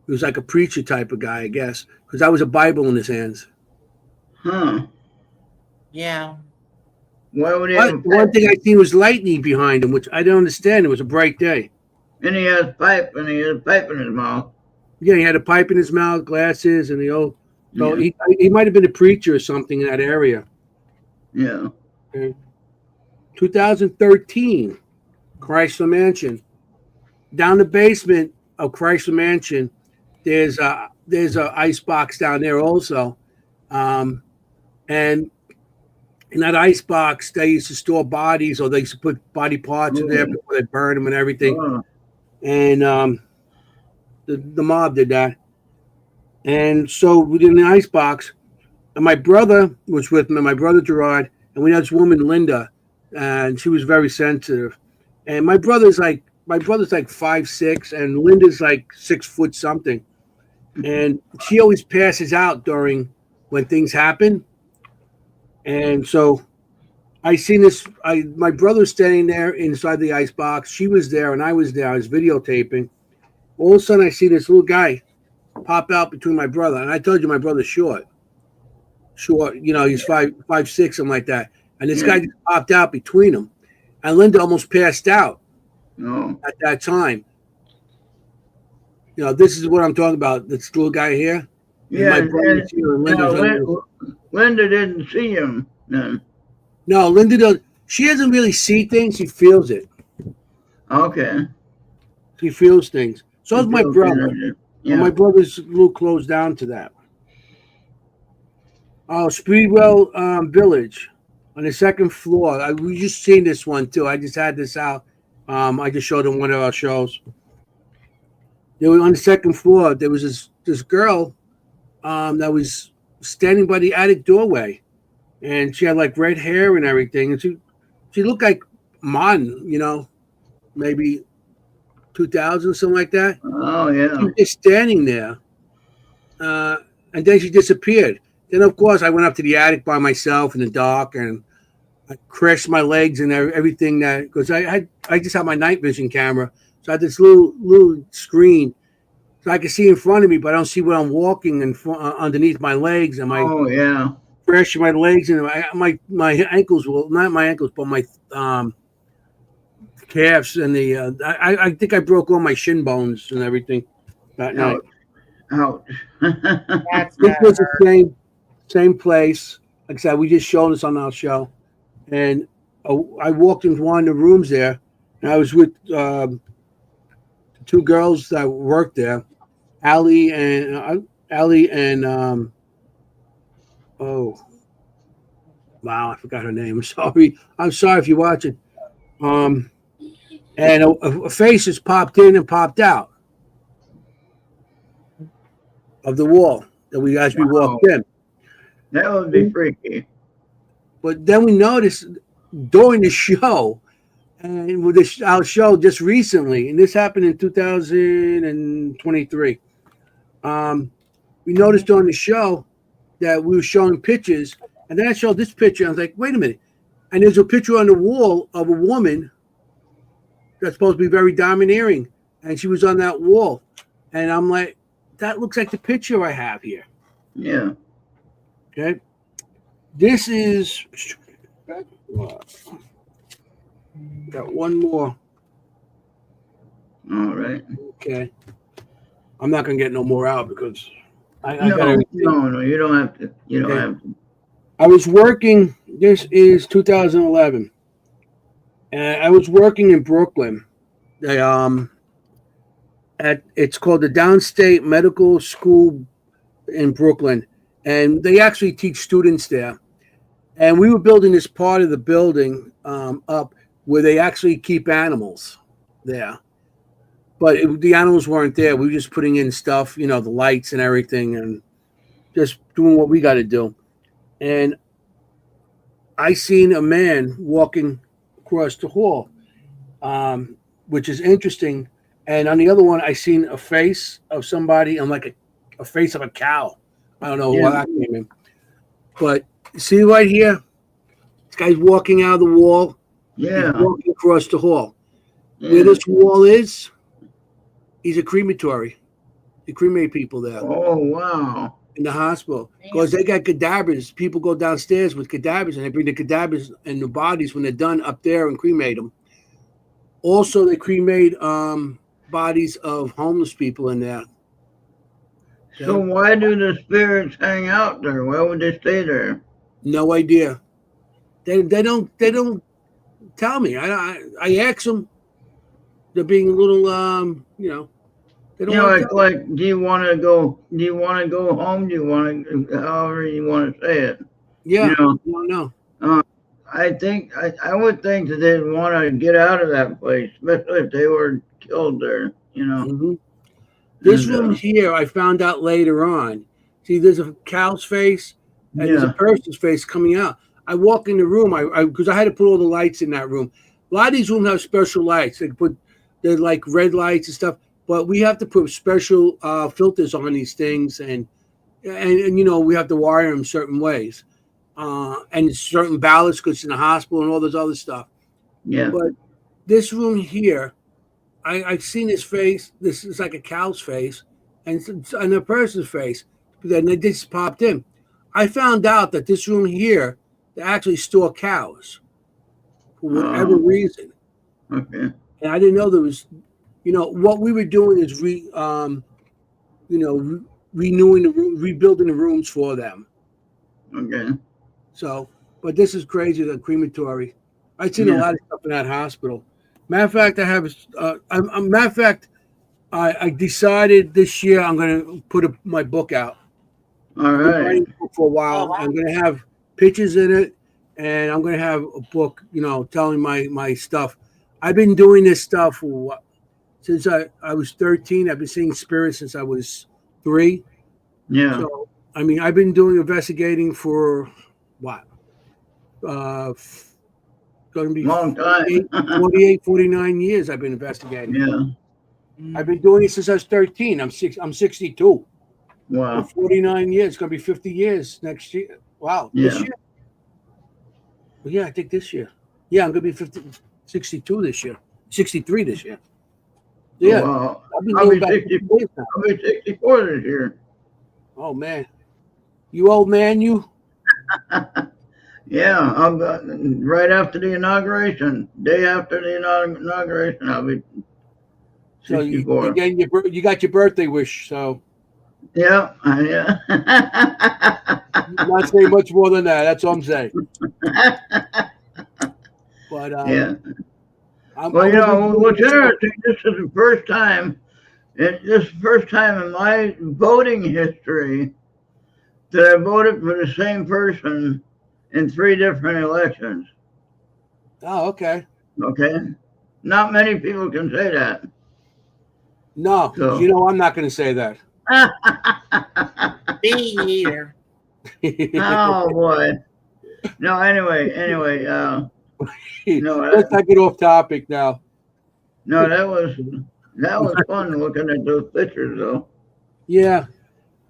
He was like a preacher type of guy, I guess, because that was a Bible in his hands. Huh. Yeah. Why would he But have a one pipe? thing I seen was lightning behind him, which I don't understand. It was a bright day. And he has pipe, and he has pipe in his mouth. Yeah, he had a pipe in his mouth, glasses, and so Yeah. he might have been a preacher or something in that area. Yeah. Okay. 2013, Chrysler Mansion. Down the basement of Chrysler Mansion, there's a ice box down there also, and in that ice box they used to store bodies, or they used to put body parts in there before they burn them and everything. Oh, And the mob did that. And so we did an ice box, and my brother was with me, my brother Gerard, and we had this woman Linda, and she was very sensitive. And my brother's like 5'6", and Linda's like 6 foot something, and she always passes out during when things happen. And so I seen this. My brother's standing there inside the ice box. She was there, and I was there. I was videotaping. All of a sudden, I see this little guy pop out between my brother, and I told you my brother's short. You know, he's 5'6", something like that. And this guy just popped out between them, and Linda almost passed out no. at that time. You know, this is what I'm talking about. This little guy here. Yeah. My brother's here, and Linda's on the- Linda didn't see him then. No, Linda does. She doesn't really see things. She feels it. Okay. She feels things. So does my brother. Yeah. And my brother's a little closed down to that. Oh, Speedwell Village on the second floor. We just seen this one too. I just had this out. I just showed them one of our shows. They were on the second floor. There was this girl that was standing by the attic doorway, and she had like red hair and everything, and she looked like modern, you know, maybe 2000, something like that. Oh, yeah. She was just standing there, and then she disappeared. Then, of course, I went up to the attic by myself in the dark, and I crashed my legs and everything because I just had my night vision camera, so I had this little screen, so I can see in front of me, but I don't see what I'm walking and underneath my legs, and Oh, yeah. crashing my legs and my ankles. Well, not my ankles, but my calves and I think I broke all my shin bones and everything that night. Ouch. That's This gotta was hurt. the same place. Like I said, we just showed this on our show, and I walked into one of the rooms there, and I was with two girls that worked there, Allie and oh wow, I forgot her name. I'm sorry if you're watching. And a face just popped in and popped out of the wall that we as we walked in. That would be freaky. But then we noticed during the show, and with our show just recently, and this happened in 2023. We noticed during the show that we were showing pictures, and then I showed this picture. I was like, wait a minute. And there's a picture on the wall of a woman that's supposed to be very domineering, and she was on that wall. And I'm like, that looks like the picture I have here. Yeah. Okay. This is got one more. All right. Okay. I'm not gonna get no more out because I got No, everything. no, you don't have to. You don't Okay. have to. I was working. This is 2011, and I was working in Brooklyn. It's called the Downstate Medical School in Brooklyn, and they actually teach students there. And we were building this part of the building up where they actually keep animals there, but the animals weren't there. We were just putting in stuff, you know, the lights and everything, and just doing what we got to do. And I seen a man walking across the hall. which is interesting. And on the other one, I seen a face of somebody on like a face of a cow. I don't know Yeah. why that came in. But see right here, this guy's walking out of the wall. He's Yeah. walking across the hall. Where Yeah. this wall is a crematory. They cremate people there Oh, wow. in the hospital because they got cadavers. People go downstairs with cadavers and they bring the cadavers and the bodies when they're done up there and cremate them. Also, they cremate bodies of homeless people in there. So why do the spirits hang out there? Why would they stay there? No idea. They don't tell me. I ask them. They're being a little they don't You know, want to tell me. like, do you want to go? Do you want to go home? Do you want to, however you want to say it? Yeah, You know, no. I think I would think that they'd want to get out of that place, especially if they were killed there. You know. Mm-hmm. This And, room here, I found out later on. See, there's a cow's face and there's a Yeah. person's face coming out. I walk in the room, because I had to put all the lights in that room. A lot of these rooms have special lights. They're like red lights and stuff, but we have to put special filters on these things, and we have to wire them certain ways, and certain ballasts because it's in the hospital and all this other stuff. Yeah. But this room here, I've seen his face. This is like a cow's face and a person's face. Then they just popped in. I found out that this room here, they actually store cows for whatever reason. Okay. And I didn't know there was, what we were doing is renewing the room, rebuilding the rooms for them. Okay. So, but this is crazy, the crematory. I've seen a lot of stuff in that hospital. Matter of fact, I decided this year I'm going to put my book out. All I've been right. writing for a while. Oh, wow. I'm going to have pictures in it, and I'm going to have a book, telling my stuff. I've been doing this stuff since I was 13. I've been seeing spirits since I was 3. Yeah. So, I mean, I've been doing investigating for what? Going to be Long time. 48, 49 years I've been investigating. Yeah. I've been doing it since I was 13. I'm 62. Wow. For 49 years. It's going to be 50 years next year. Wow. Yeah. This year? Well, yeah, I think this year. Yeah, I'm going to be 62 this year. 63 this year. Yeah. Wow. I've been I'll doing be about 50 years now. I'll be 64 this year. Oh, man. You old man, you? Yeah, I'm right after the inauguration. Day after the inauguration, I'll be So 64. you got your birthday wish, so Yeah, yeah. I'm not saying much more than that. That's all I'm saying. But Yeah. I'm Well, gonna be what's doing this- interesting, this is the first time, in my voting history that I voted for the same person in 3 different elections. Oh, okay. Okay, not many people can say that. No, So- I'm not going to say that. Me either. Oh boy. No, anyway. Let's not get off topic now. No, that was fun looking at those pictures, though. Yeah.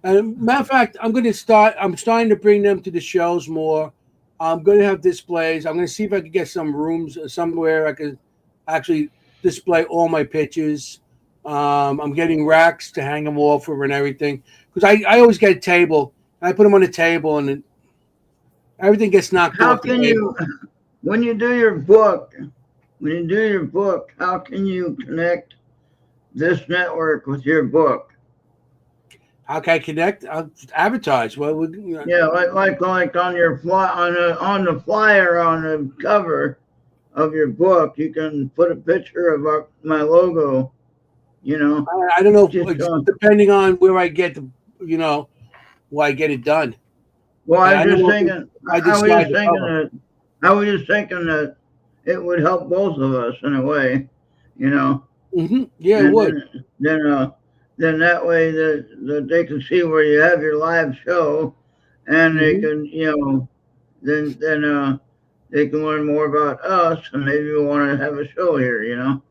Matter of fact, I'm starting to bring them to the shows more. I'm going to have displays. I'm going to see if I can get some rooms somewhere I could actually display all my pictures. I'm getting racks to hang them off of and everything. Because I always get a table. And I put them on the table and everything gets knocked How off the can table. when you do your book, how can you connect this network with your book? How can I connect? I'll advertise. Well, Yeah, like on your on the flyer on the cover of your book, you can put a picture of my logo. I don't know. Just It's depending on where I get where I get it done. Well, I I was don't just know thinking. I I was decide just to thinking cover. that. I was just thinking that it would help both of us in a way. Mm-hmm. Yeah, it And would. then that way that they can see where you have your live show, and they Mhm. can then they can learn more about us, and maybe we want to have a show here.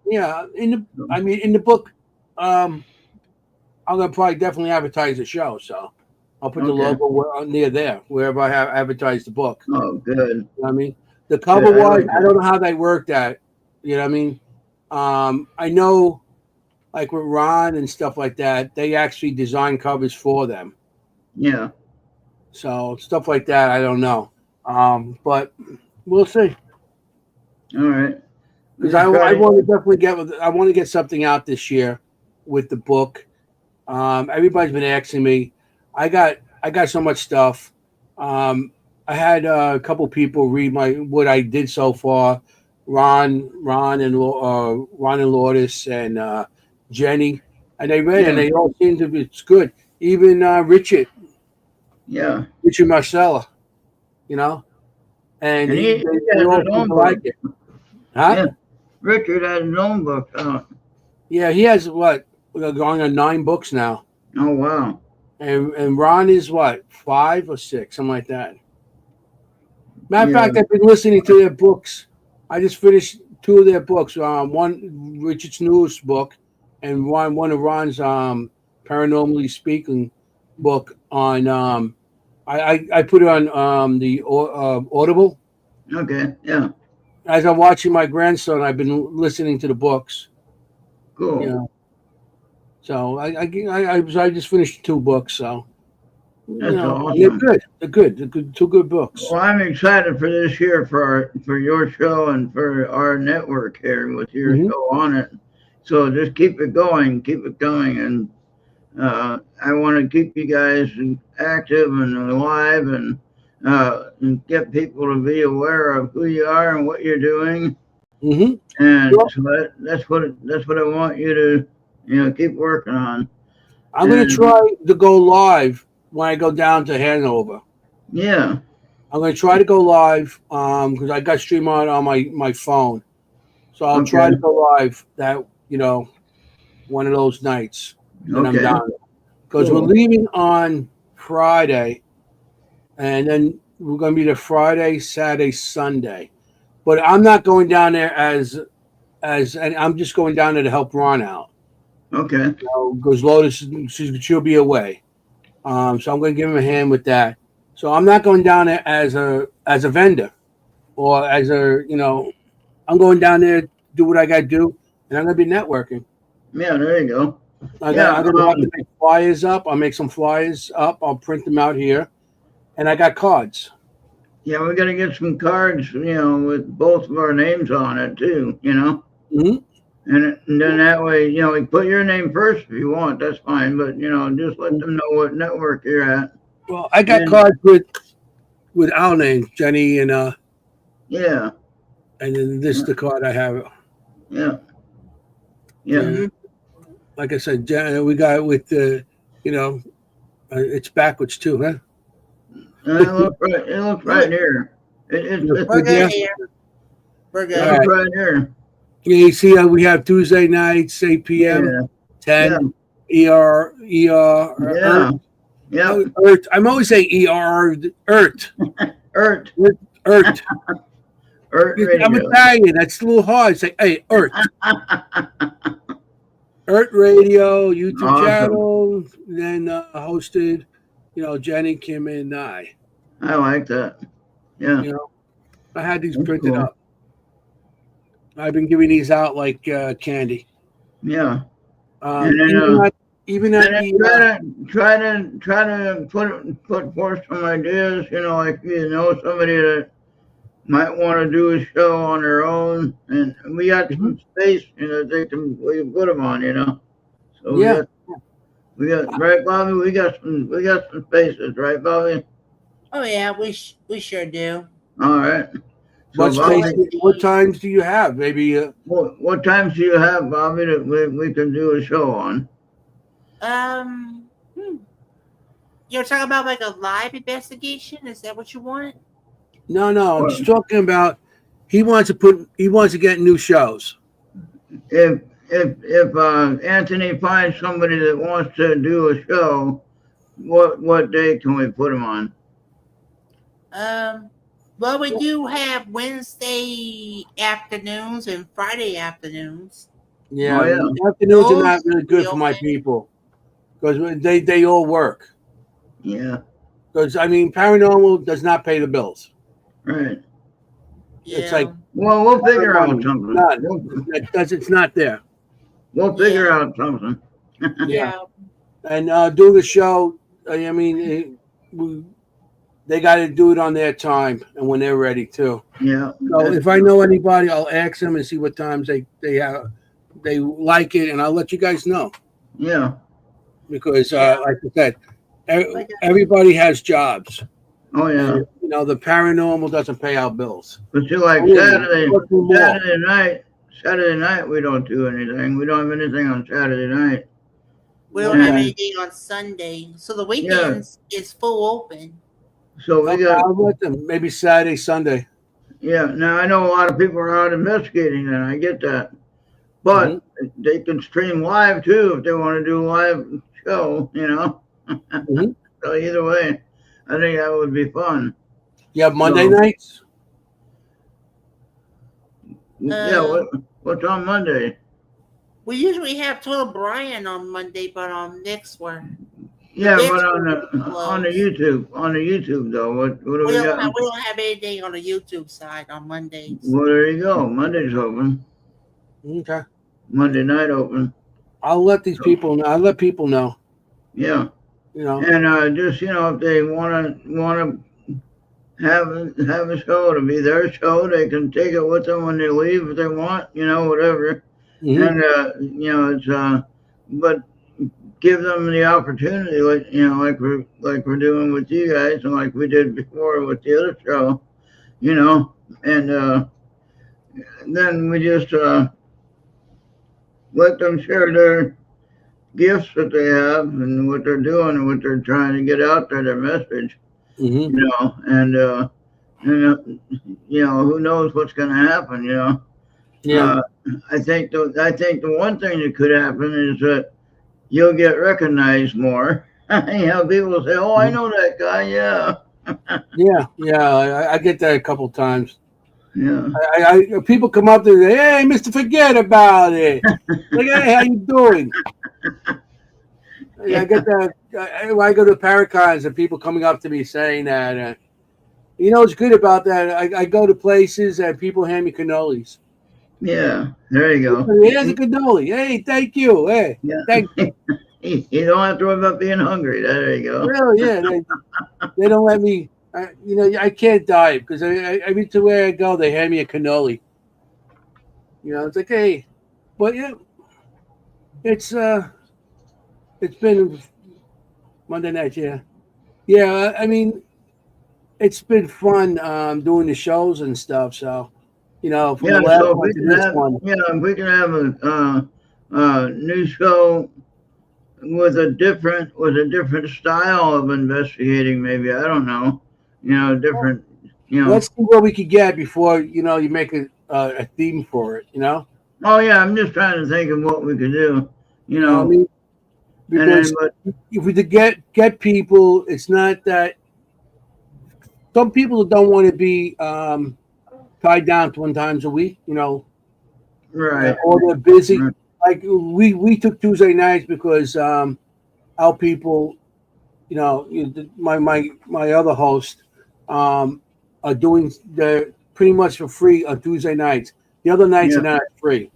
Yeah, in the book, I'm gonna probably definitely advertise the show. So I'll put the Okay. logo near there, wherever I have advertised the book. Oh, good. You know what I mean? The cover Good, I wise, like I that. don't know how they work that. You know what I mean? I know, like with Ron and stuff like that, they actually design covers for them. Yeah. So stuff like that, I don't know. But we'll see. All right. Because Just try I to- want to definitely I want to get something out this year with the book. Everybody's been asking me. I got so much stuff. I had a couple people read what I did so far. Ron and Lourdes and Jenny, and they read it, and Yeah. they all seem to be it's good. Even Richard Yeah. Marcella, and And he they has all his seem own to book. like it. Huh? Yeah. Richard has his own book out. Yeah, he has what going on 9 books now. Oh, wow. And Ron is what 5 or 6, something like that. Matter of Yeah. fact, I've been listening to their books. I just finished 2 of their books. One Richard's newest book, and one of Ron's paranormally speaking book on. I put it on the Audible. Okay. Yeah. As I'm watching my grandson, I've been listening to the books. Cool. You know, so I just finished 2 books. So That's and awesome. they're good. They're good. They're good. 2 good books. Well, I'm excited for this year for your show and for our network here with your Mhm. show on it. So just keep it going, keep it going, and I want to keep you guys active and alive, and get people to be aware of who you are and what you're doing. Mm-hmm. And Well, so that's what I want you to keep working on. I'm going to And try to go live when I go down to Hanover. yeah, I'm going to try to go live because I got stream on my phone. So I'll try Okay. to go live that, one of those nights that I'm okay, down. Because Cool. we're leaving on Friday, and then we're going to be there Friday, Saturday, Sunday. But I'm not going down there and I'm just going down there to help Ron out. okay, Because Lotus, she'll be away. So I'm going to give him a hand with that. So I'm not going down there as a vendor or as I'm going down there to do what I got to do, and I'm going to be networking. yeah. There you go. I'm Yeah, going to have to make flyers up. I'll make some flyers up. I'll print them out here, and I got cards. Yeah, we got to get some cards, with both of our names on it too, Mhm. and then that way, we put your name first if you want. That's fine, but just let them know what network you're at. Well, I got And- cards with our names, Jenny, and Yeah, then this is the card I have. yeah, And like I said, we got it with it's backwards too, huh? It looks right here. It's We're good Yeah. here. We're good. All right. right here. Yeah, you see how we have Tuesday nights, 8 p.m., Yeah, 10, ER, yeah, Errt. yeah. Errt. I'm always saying ER, Errt. Errt, Errt. Errt I'm Radio. Italian. That's a little hard. Say, hey, Errt. Errt Radio, YouTube Awesome. channel, then hosted, Jenny, Kim, and I. I like that. Yeah, I had these That's printed cool. up. I've been giving these out like candy. yeah. And then, even And at then the try to put forth some ideas. Like somebody that might want to do a show on their own, and we got some space. We can put them on. So Yeah. we got right, Bobby. We got some spaces, right, Bobby? Oh yeah, we sure do. All right. So, what Bobby, what times do you have? Maybe what times do you have, Bobby, that we can do a show on? You're talking about like a live investigation? Is that what you want? no. I'm just talking about he wants to get new shows. If Anthony finds somebody that wants to do a show, what day can we put him on? Well, we do have Wednesday afternoons and Friday afternoons. Yeah, Oh yeah, afternoons are Those not really good will for my open. people because they all work. yeah, Because I mean, paranormal does not pay the bills. right. It's like Yeah. Well, we'll figure out money, something. none. It's not there. We'll figure Yeah. out something. Yeah, Yeah. and doing the show, I mean, they got to do it on their time and when they're ready too. Yeah, So that's if I know anybody, I'll ask them and see what times they like it, and I'll let you guys know yeah. because, Yeah. like I said, Like, everybody has jobs, Oh yeah. and the paranormal doesn't pay out bills. But see, like Believe me, work more. Saturday night we don't do anything. We don't have anything on Saturday night. we don't have Okay. anything on Sunday. So the Yeah. weekends is full open. So we Okay, got, I'll let them. Maybe Saturday, Sunday. yeah. Now I know a lot of people are out investigating, and I get that. But they can stream live too if they want to do a live show. Mhm. So either way, I think that would be fun. You have Monday So, nights. yeah. What's on Monday? We usually have Total Brian on Monday, but on next one. Yeah, Next but on one the is on the closed. YouTube though, what do We we don't got? have we don't have anything on the YouTube side on Mondays. Well, there you go. Monday's open. Okay. Monday night open. I'll let these people know. I'll let people know. Yeah, You know. and just if they want to have a show to be their show, they can take it with them when they leave if they want. Whatever. Mhm. And it's but give them the opportunity, like we're doing with you guys, and like we did before with the other show. And then we just let them share their gifts that they have and what they're doing and what they're trying to get out there, their message. Mhm. And who knows what's going to happen. Yeah. I think the one thing that could happen is that you'll get recognized more. People will say, "Oh, I know that guy." Yeah, Yeah. I get that a couple times. yeah, People come up there and say, "Hey, Mister, forget about it." Like, hey, how you doing? I get that. When I go to Paracons and people coming up to me saying that. What's good about that? I go to places and people hand me cannolis. yeah. There you go. Here's a cannoli. Hey, thank you. Hey, Yeah, thank you. you don't have to worry about being hungry. There you go. Really, yeah. They don't let me. I can't diet because every where I go, they hand me a cannoli. It's like, hey, but yeah, it's been Monday night. Yeah. I mean, it's been fun doing the shows and stuff. So, from the Yeah. last So if one we to can this have, one. if we can have a new show with a different style of investigating, maybe I don't know. Different. Let's see what we could get before you make a theme for it. Oh yeah, I'm just trying to think of what we could do. I mean, And then because if we could get people, it's not that some people don't want to be tied down 20 times a week. right. Or they're busy. Right. Like we took Tuesday nights because our people, my other host, are doing they're pretty much for free on Tuesday nights. The other nights Yeah. are not free.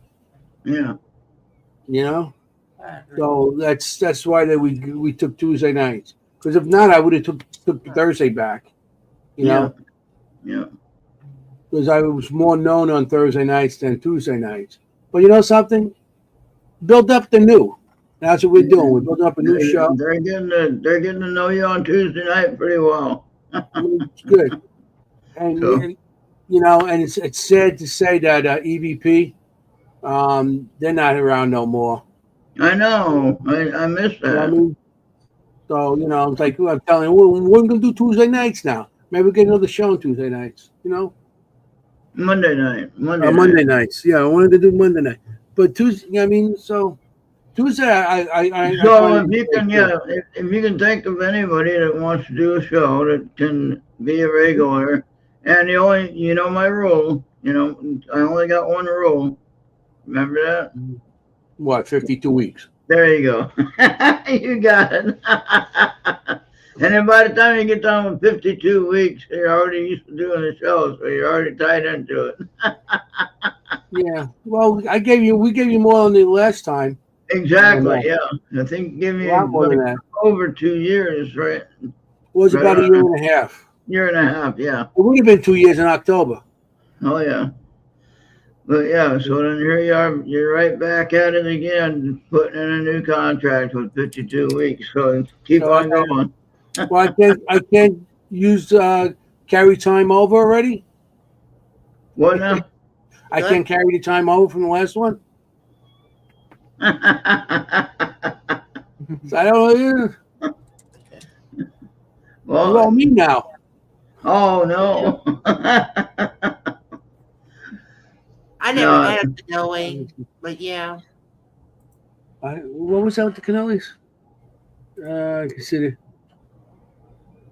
Yeah. So that's why we took Tuesday nights. Because if not, I would have took Thursday back. Yeah. Because I was more known on Thursday nights than Tuesday nights. But you know something? Build up the new. That's what we're doing. We're building up a new show. They're getting to know you on Tuesday night pretty well. It's good. And So- and it's sad to say that EVP, they're not around no more. I know. I miss You know what I that. mean? So it's like I'm telling you, we're gonna do Tuesday nights now. Maybe we'll get another show on Tuesday nights. Monday night. Monday nights. Yeah, I wanted to do Monday night, but Tuesday. I mean, so Tuesday, I So find if you it can, good. if you can think of anybody that wants to do a show that can be a regular, And the only, you know, my rule, you know, I only got one rule. Remember that? What, 52 weeks? There you go. You got it. And then by the time you get done with 52 weeks, you're already used to doing the show, so you're already tied into it. Yeah. Well, we gave you more than the last time. Exactly, yeah. I think give A me lot more like than that. over 2 years, right? It was Right about a on. year and a half. Year and a half, yeah. It would have been 2 years in October. Oh, yeah. But yeah, so then here you are, you're right back at it again, putting in a new contract with 52 weeks. So keep So on going. well, I can't use carry time over already. What now? I can't carry the time over from the last one. So I don't know. You all Well, me now. oh no. I never No. had a canoeing, but yeah. What was that with the cannolis? Consider.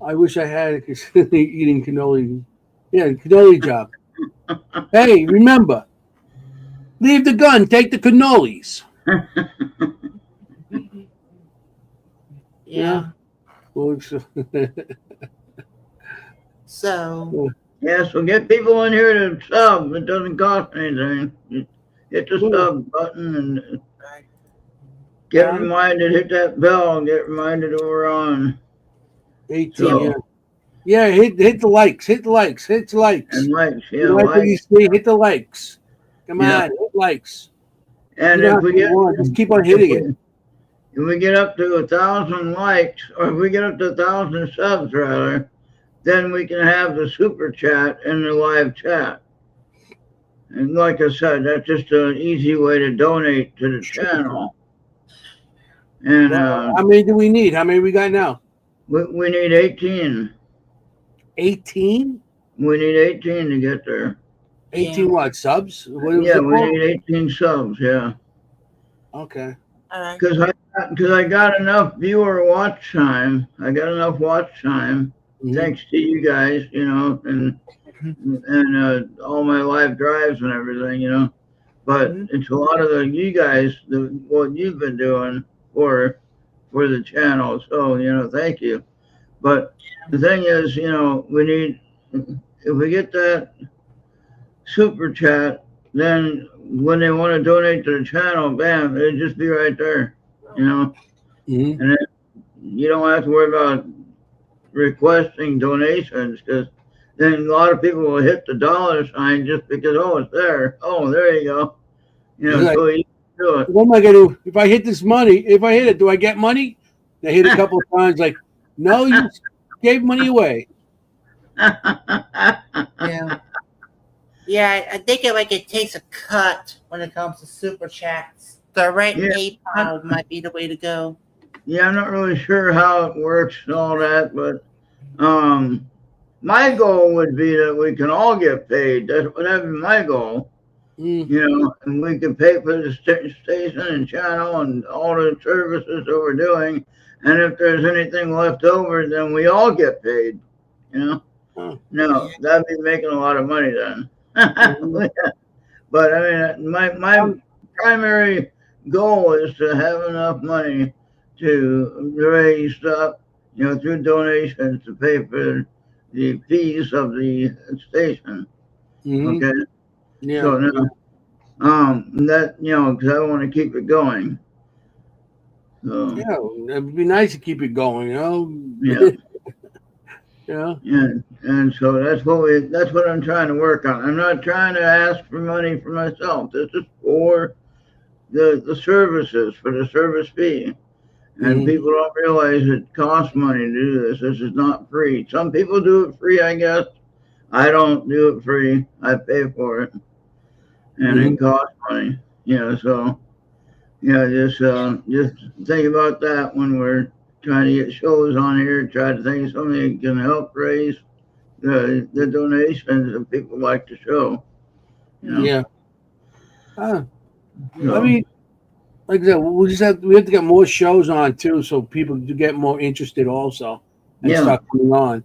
I wish I had consider eating cannoli. Yeah, cannoli job. Hey, remember, leave the gun, take the cannolis. Yeah. Well, So Yes, we'll get people in here to sub. It doesn't cost anything. You hit the Cool. sub button and get reminded, hit that bell and get reminded that we're on. 18. So, Yeah, hit the likes, hit the likes, hit the likes. and likes, yeah, You like what you likes. see? Hit the likes. Come Yeah. on, hit likes. And You don't if we have to get, want, just keep on hitting it. if we get up to 1,000 likes, or if we get up to 1,000 subs rather, then we can have the super chat in the live chat. And like I said, that's just an easy way to donate to the channel. And Well, how many do we need? How many we got now? we need 18. 18? We need 18 to get there. 18 what? Subs? What was Yeah, it we called? need 18 subs, yeah. Okay. all right. Because I got enough viewer watch time. I got enough watch time, Mhm. thanks to you guys, you know, and all my live drives and everything, you know. But it's a lot of you guys, what you've been doing for the channel. So, you know, thank you. But the thing is, you know, we need, if we get that super chat, then when they want to donate to the channel, bam, it'll just be right there, you know. Mhm. And then you don't have to worry about requesting donations, because then a lot of people will hit the dollar sign just because, oh, it's there. Oh, there you go. You know, Right. so you can do it. What am I going to do? If I hit this money, if I hit it, do I get money? They hit a couple of times like, no, you gave money away. Yeah. Yeah, I think it takes a cut when it comes to super chats. Direct Yeah. PayPal might be the way to go. Yeah, I'm not really sure how it works and all that, but my goal would be that we can all get paid. That'd be my goal. Mm. You know, and we can pay for the station and channel and all the services that we're doing. And if there's anything left over, then we all get paid. You know, no, that'd be making a lot of money then. But I mean, my primary goal is to have enough money to raise up, you know, through donations to pay for the fees of the station. Mhm. Okay. Yeah. So now, that, you know, because I want to keep it going. So Yeah, it'd be nice to keep it going, you know. yeah, Yeah. and so that's what I'm trying to work on. I'm not trying to ask for money for myself. This is for the services, for the service fee. And Mhm. people don't realize it costs money to do this. This is not free. Some people do it free, I guess. I don't do it free. I pay for it, and it costs money. You know, so yeah, just think about that when we're trying to get shows on here. Try to think of something that can help raise the donations that people like to show. You know? Yeah. So, I mean, like I said, we have to get more shows on too, so people do get more interested also and Yeah. start coming on.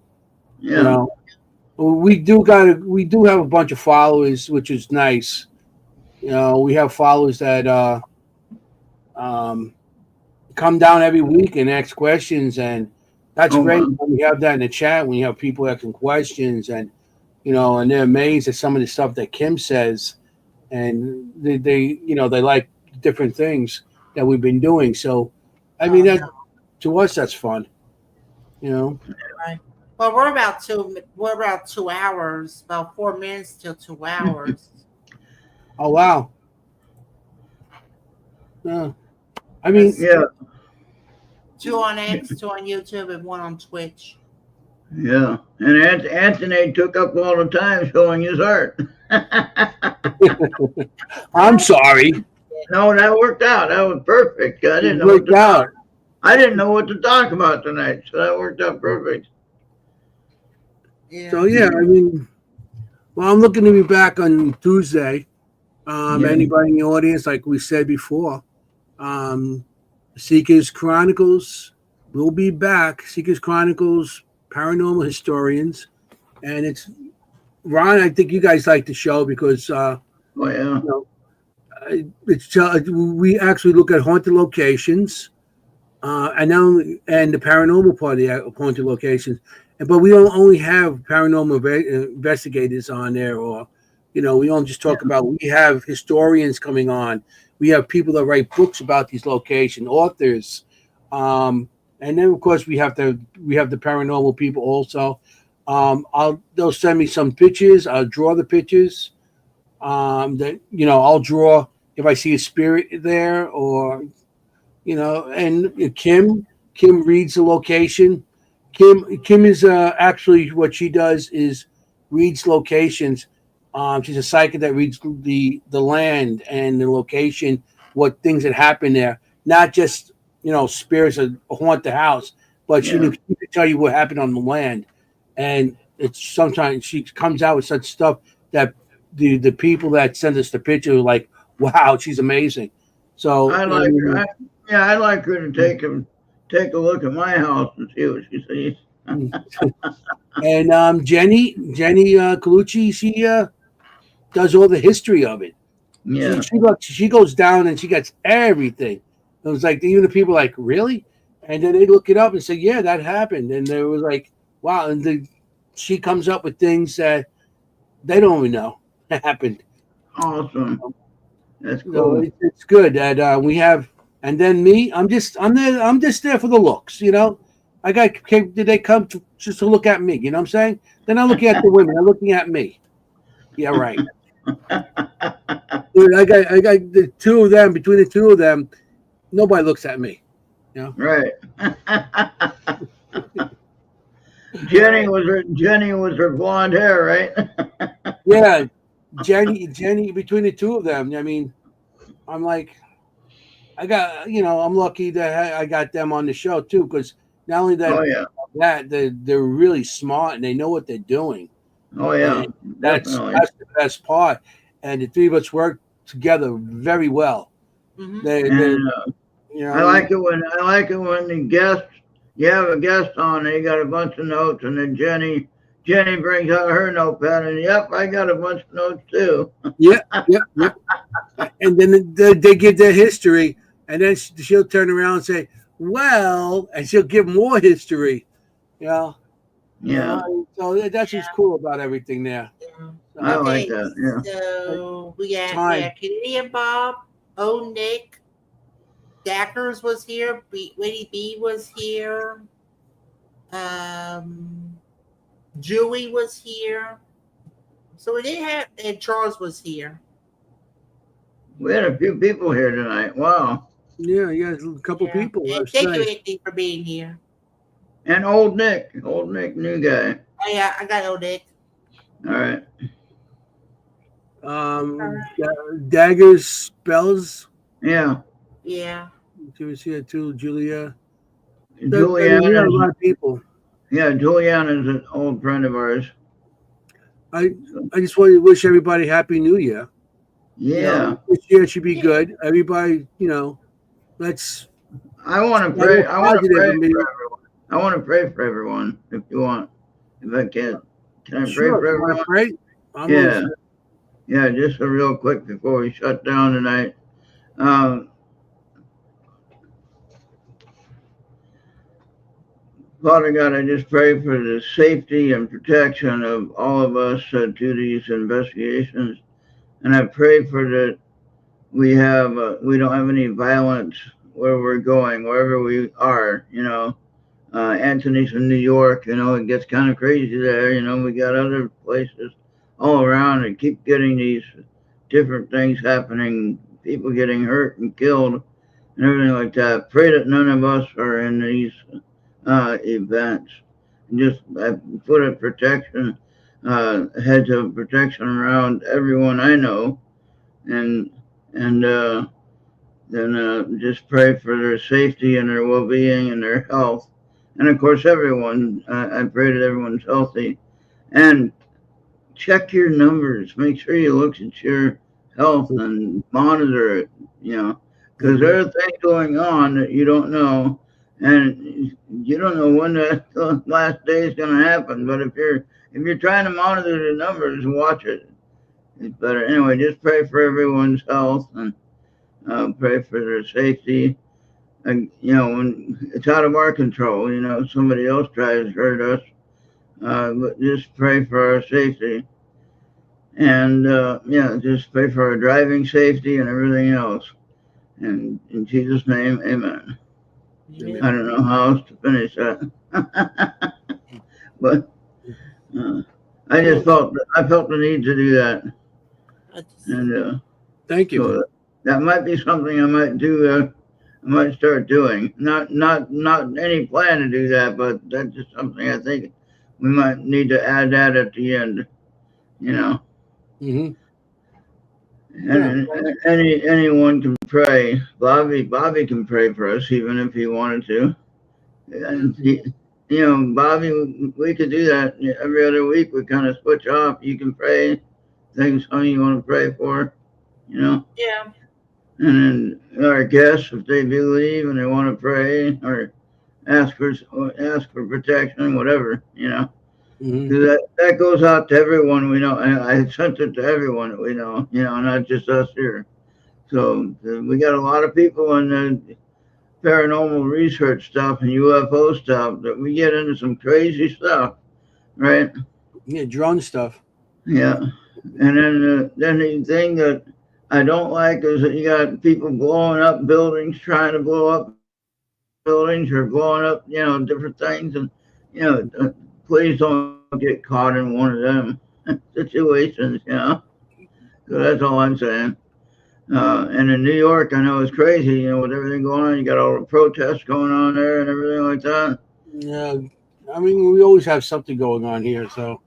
yeah. You know, We do have a bunch of followers, which is nice. We have followers that um, come down every week and ask questions, and that's Oh, great. wow. When we have that in the chat, when you have people asking questions, and they're amazed at some of the stuff that Kim says, and they like different things that we've been doing. So, I Oh, mean, that no. to us, that's fun. You know. Right. Well, we're about 2 hours, about 4 minutes till 2 hours. Oh wow. Yeah. I mean, There's Yeah, two on X, two on YouTube, and one on Twitch. yeah. And Anthony took up all the time showing his art. I'm sorry. No, that worked out. That was perfect. I didn't It know what worked to out. talk. I didn't know what to talk about tonight, so that worked out perfect. Yeah. So yeah, I mean, well, I'm looking to be back on Tuesday. Yeah. Anybody in the audience, like we said before, um, Seekers Chronicles will be back. Seekers Chronicles, Paranormal Historians, and it's Ron. I think you guys like the show because Oh yeah. you know we actually look at haunted locations, and the paranormal part of the haunted locations. But we don't only have paranormal investigators on there, or we don't just talk about. We have historians coming on. We have people that write books about these locations, authors, and then of course we have the paranormal people also. They'll send me some pictures. I'll draw the pictures. That I'll draw if I see a spirit there, or and Kim reads the location. Kim is actually what she does is reads locations. She's a psychic that reads the land and the location, what things that happen there, not just spirits that haunt the house, but Yeah. she can tell you what happened on the land, and it's sometimes she comes out with such stuff that the people that send us the picture are like, wow, she's amazing. So I like her. Yeah, I'd like her to take a look at my house and see what she sees. and Jenny Colucci, she does all the history of it. Yeah. She goes down and she gets everything. It was like even the people are like, really? And then they look it up and say, yeah, that happened. And they was like, wow. And she comes up with things that they don't even know happened. Awesome. That's So cool. it's good that we have. And then me, I'm there. I'm just there for the looks. Did they come just to look at me? You know what I'm saying? They're not looking at the women. They're looking at me. Yeah, right. Dude, I got the two of them. Between the two of them, nobody looks at me. Right. Jenny was her blonde hair, right? Yeah, Jenny. Between the two of them, I mean, I'm like, I'm lucky that I got them on the show too, because not only Oh yeah. that they're really smart and they know what they're doing, Oh yeah. and Definitely. that's the best part. And the three of us work together very well. Mm-hmm. They And you know, I like it when the guest you have a guest on and you got a bunch of notes and then Jenny brings out her notepad and yep, I got a bunch of notes too. yeah, yeah. And then they give their history, and then she'll turn around and say, "Well," and she'll give more history. You Yeah. so that's what's cool about everything there. I So, like that. Yeah. So we got Time. Canadian Bob, Nick, Dackers was here, Winnie B was here, Jewy was here. So we didn't have, and Charles was here. We had a few people here tonight. Wow. yeah, a couple people. And That's thank you, nice. Anthony, for being here. And old Nick, new guy. Oh, yeah, I got Nick. All right. Daggers spells. Yeah. Yeah. She was here too. Julia. Julianne. We have a lot of people. Yeah, Julianne is an old friend of ours. I just want to wish everybody Happy New Year. Yeah. This year should be good. Everybody, let's. I want to pray. Stay I want to positive pray and be- for everyone. I want to pray for everyone if you want, if I can. Can I pray Sure. for You want everyone? to pray? I'm Yeah. listening. Yeah, just a real quick before we shut down tonight. Um, Father God, I just pray for the safety and protection of all of us do these investigations, and I pray for that we don't have any violence where we're going, wherever we are. Anthony's in New York. It gets kind of crazy there. We got other places all around and keep getting these different things happening, people getting hurt and killed and everything like that. Pray that none of us are in these events. Just put a protection, heads of protection around everyone I know, and then just pray for their safety and their well-being and their health. And of course, everyone, I pray that everyone's healthy. And check your numbers. Make sure you look at your health and monitor it, because there are things going on that you don't know. And you don't know when the last day is going to happen. But if you're trying to monitor the numbers, watch it. It's better. Anyway, just pray for everyone's health and pray for their safety. And, when it's out of our control, somebody else tries to hurt us. But just pray for our safety. And, just pray for our driving safety and everything else. And in Jesus' name, amen. I don't know how else to finish that. But I felt the need to do that. And Thank you. so that might be something I might do. I might start doing. Not any plan to do that, but that's just something I think we might need to add that at the end. Mm-hmm. And anyone can pray. Bobby can pray for us even if he wanted to. And Bobby, we could do that every other week. We kind of switch off. You can pray things something you want to pray for. Yeah. And then our guests, if they believe and they want to pray or ask for protection, whatever, because that goes out to everyone we know. And I sent it to everyone that we know, not just us here. So we got a lot of people in the paranormal research stuff and UFO stuff that we get into some crazy stuff, right? Yeah, drone stuff. Yeah. And then the thing that I don't like is that you got people blowing up buildings, trying to blow up buildings or blowing up, different things. And, please don't get caught in one of them situations, So that's all I'm saying. And in New York, I know it's crazy, with everything going on. You got all the protests going on there and everything like that. Yeah, I mean, we always have something going on here. So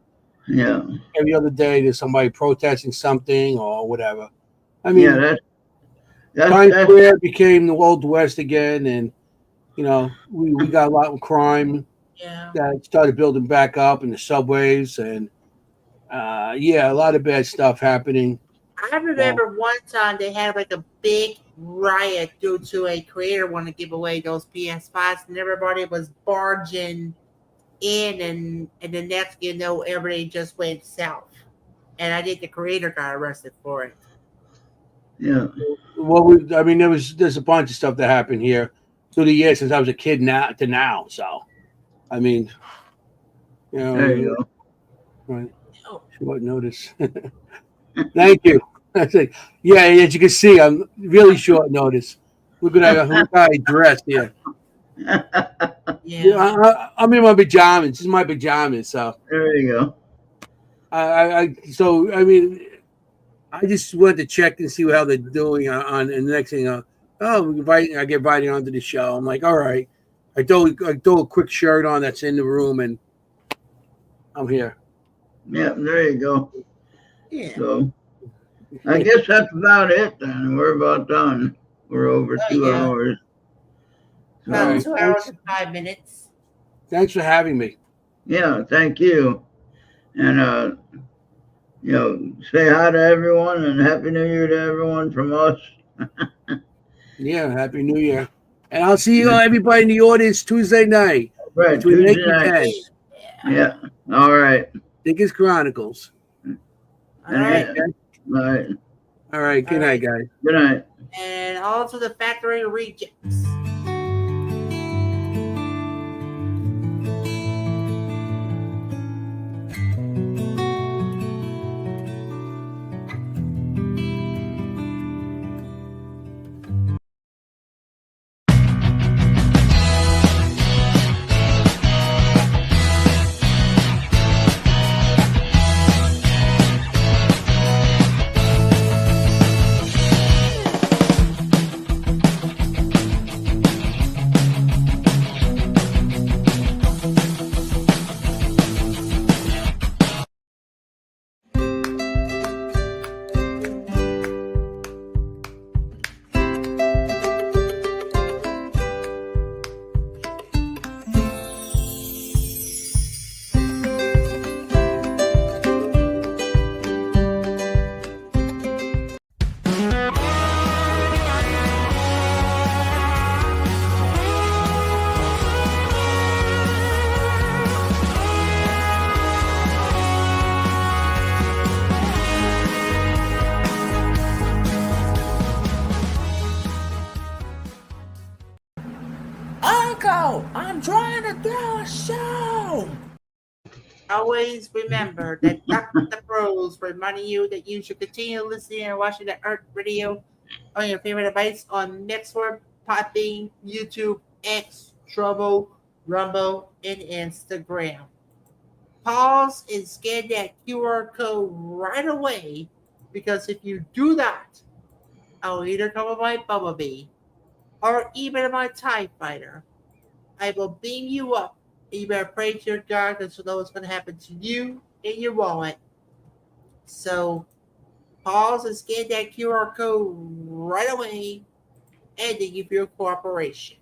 yeah, every other day there's somebody protesting something or whatever. I mean, Times Square became the Old West again, and we got a lot of crime. Yeah. That started building back up in the subways, and a lot of bad stuff happening. I remember one time they had like a big riot due to a creator wanting to give away those PS5s, and everybody was barging in, and the next you know, everything just went south. And I think the creator got arrested for it. Yeah. Well, there's a bunch of stuff that happened here through the years since I was a kid to now. So, I mean, there you go. Right. Short notice. Thank you. I say, yeah, as you can see, I'm really short notice. Look at how I dressed here. Yeah. I'm in my pajamas. This is my pajamas. So there you go. I just wanted to check and see how they're doing on and the next thing. I get invited onto the show. I'm like, all right. I throw a quick shirt on that's in the room, and I'm here. Yeah, there you go. Yeah. So I guess that's about it then. We're about done. We're over 2 hours. So, about 2 hours and 5 minutes. Thanks for having me. Yeah, thank you. And say hi to everyone and Happy New Year to everyone from us. Yeah, Happy New Year. And I'll see you everybody in the audience Tuesday night. Right, Between Tuesday 8 and night. 10. Yeah. All right. Diggers Chronicles. All right. All right. All right. Good All night, right. guys. Good night. And on to the factory rejects. Uncle, I'm trying to do a show. Always remember that Dr. Bros reminding you that you should continue listening and watching the Errt Radio on your favorite device on Mixer, Podbean, YouTube, X, Trouble, Rumble, and Instagram. Pause and scan that QR code right away, because if you do that, I'll either come with my Bumblebee or even my TIE Fighter. I will beam you up, and you better pray to your God, because you know what's going to happen to you and your wallet. So pause and scan that QR code right away, and thank you for your cooperation.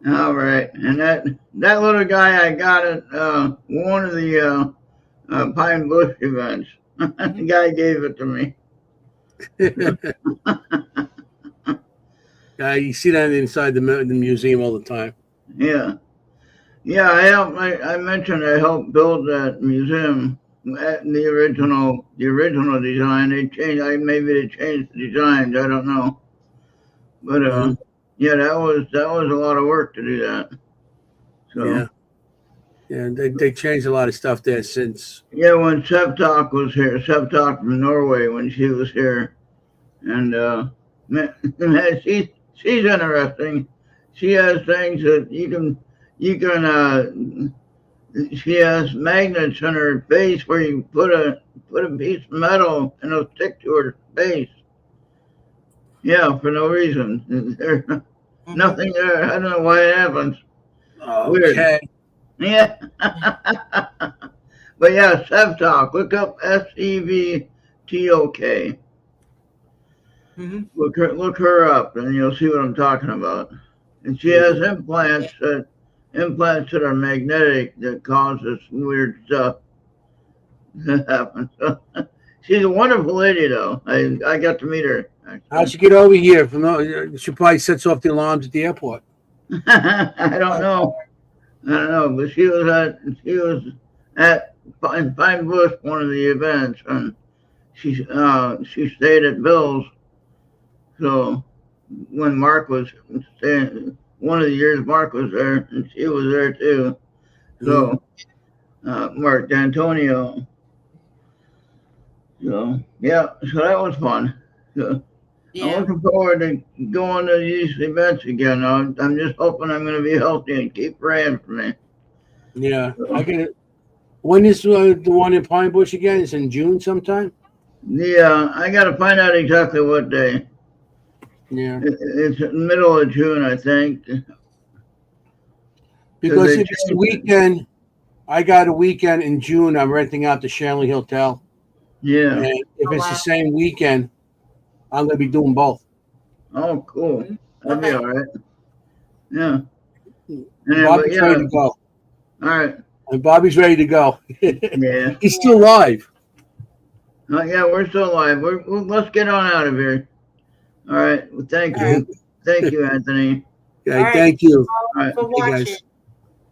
All right, and that little guy I got at one of the Pine Bush events. The guy gave it to me. You see that inside the museum all the time. Yeah, I mentioned I helped build that museum. The original design. They changed. Maybe they changed the designs. I don't know. But yeah, that was a lot of work to do that. So yeah, they changed a lot of stuff there since. Yeah, when Sevtok was here, Sevtok from Norway, when she was here, and she's interesting. She has things that you can. She has magnets in her face where you put a piece of metal and it'll stick to her face. Yeah, for no reason. There's nothing there. I don't know why it happens. Okay. Weird. Yeah. But yeah, Sevtok. Look up Sevtok. Look her up, and you'll see what I'm talking about. And she has implants that are magnetic that causes weird stuff to happen. So, she's a wonderful lady, though. I got to meet her. How'd she get over here? She probably sets off the alarms at the airport. I don't know, but she was at in Pine Bush, one of the events, and she stayed at Bill's. So when Mark was staying, one of the years Mark was there, and she was there too. So Mark D'Antonio. So yeah, so that was fun. So, I'm looking forward to going to these events again. I'm just hoping I'm going to be healthy and keep praying for me. Yeah, I get it. When is the one in Pine Bush again? It's in June sometime. Yeah, I got to find out exactly what day. Yeah, it's the middle of June, I think. Because if it's the weekend, I got a weekend in June. I'm renting out the Shanley Hotel. Yeah. And if it's the same weekend, I'm going to be doing both. Oh, cool. That'll be all right. Yeah. Bobby's ready to go. All right. And Bobby's ready to go. Yeah. He's still live. Oh, yeah, we're still live. Let's get on out of here. All right. Well, thank you. Thank you, Anthony. Okay, All right. thank you. All right. For Hey, watching. guys.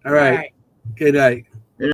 All right. Good night.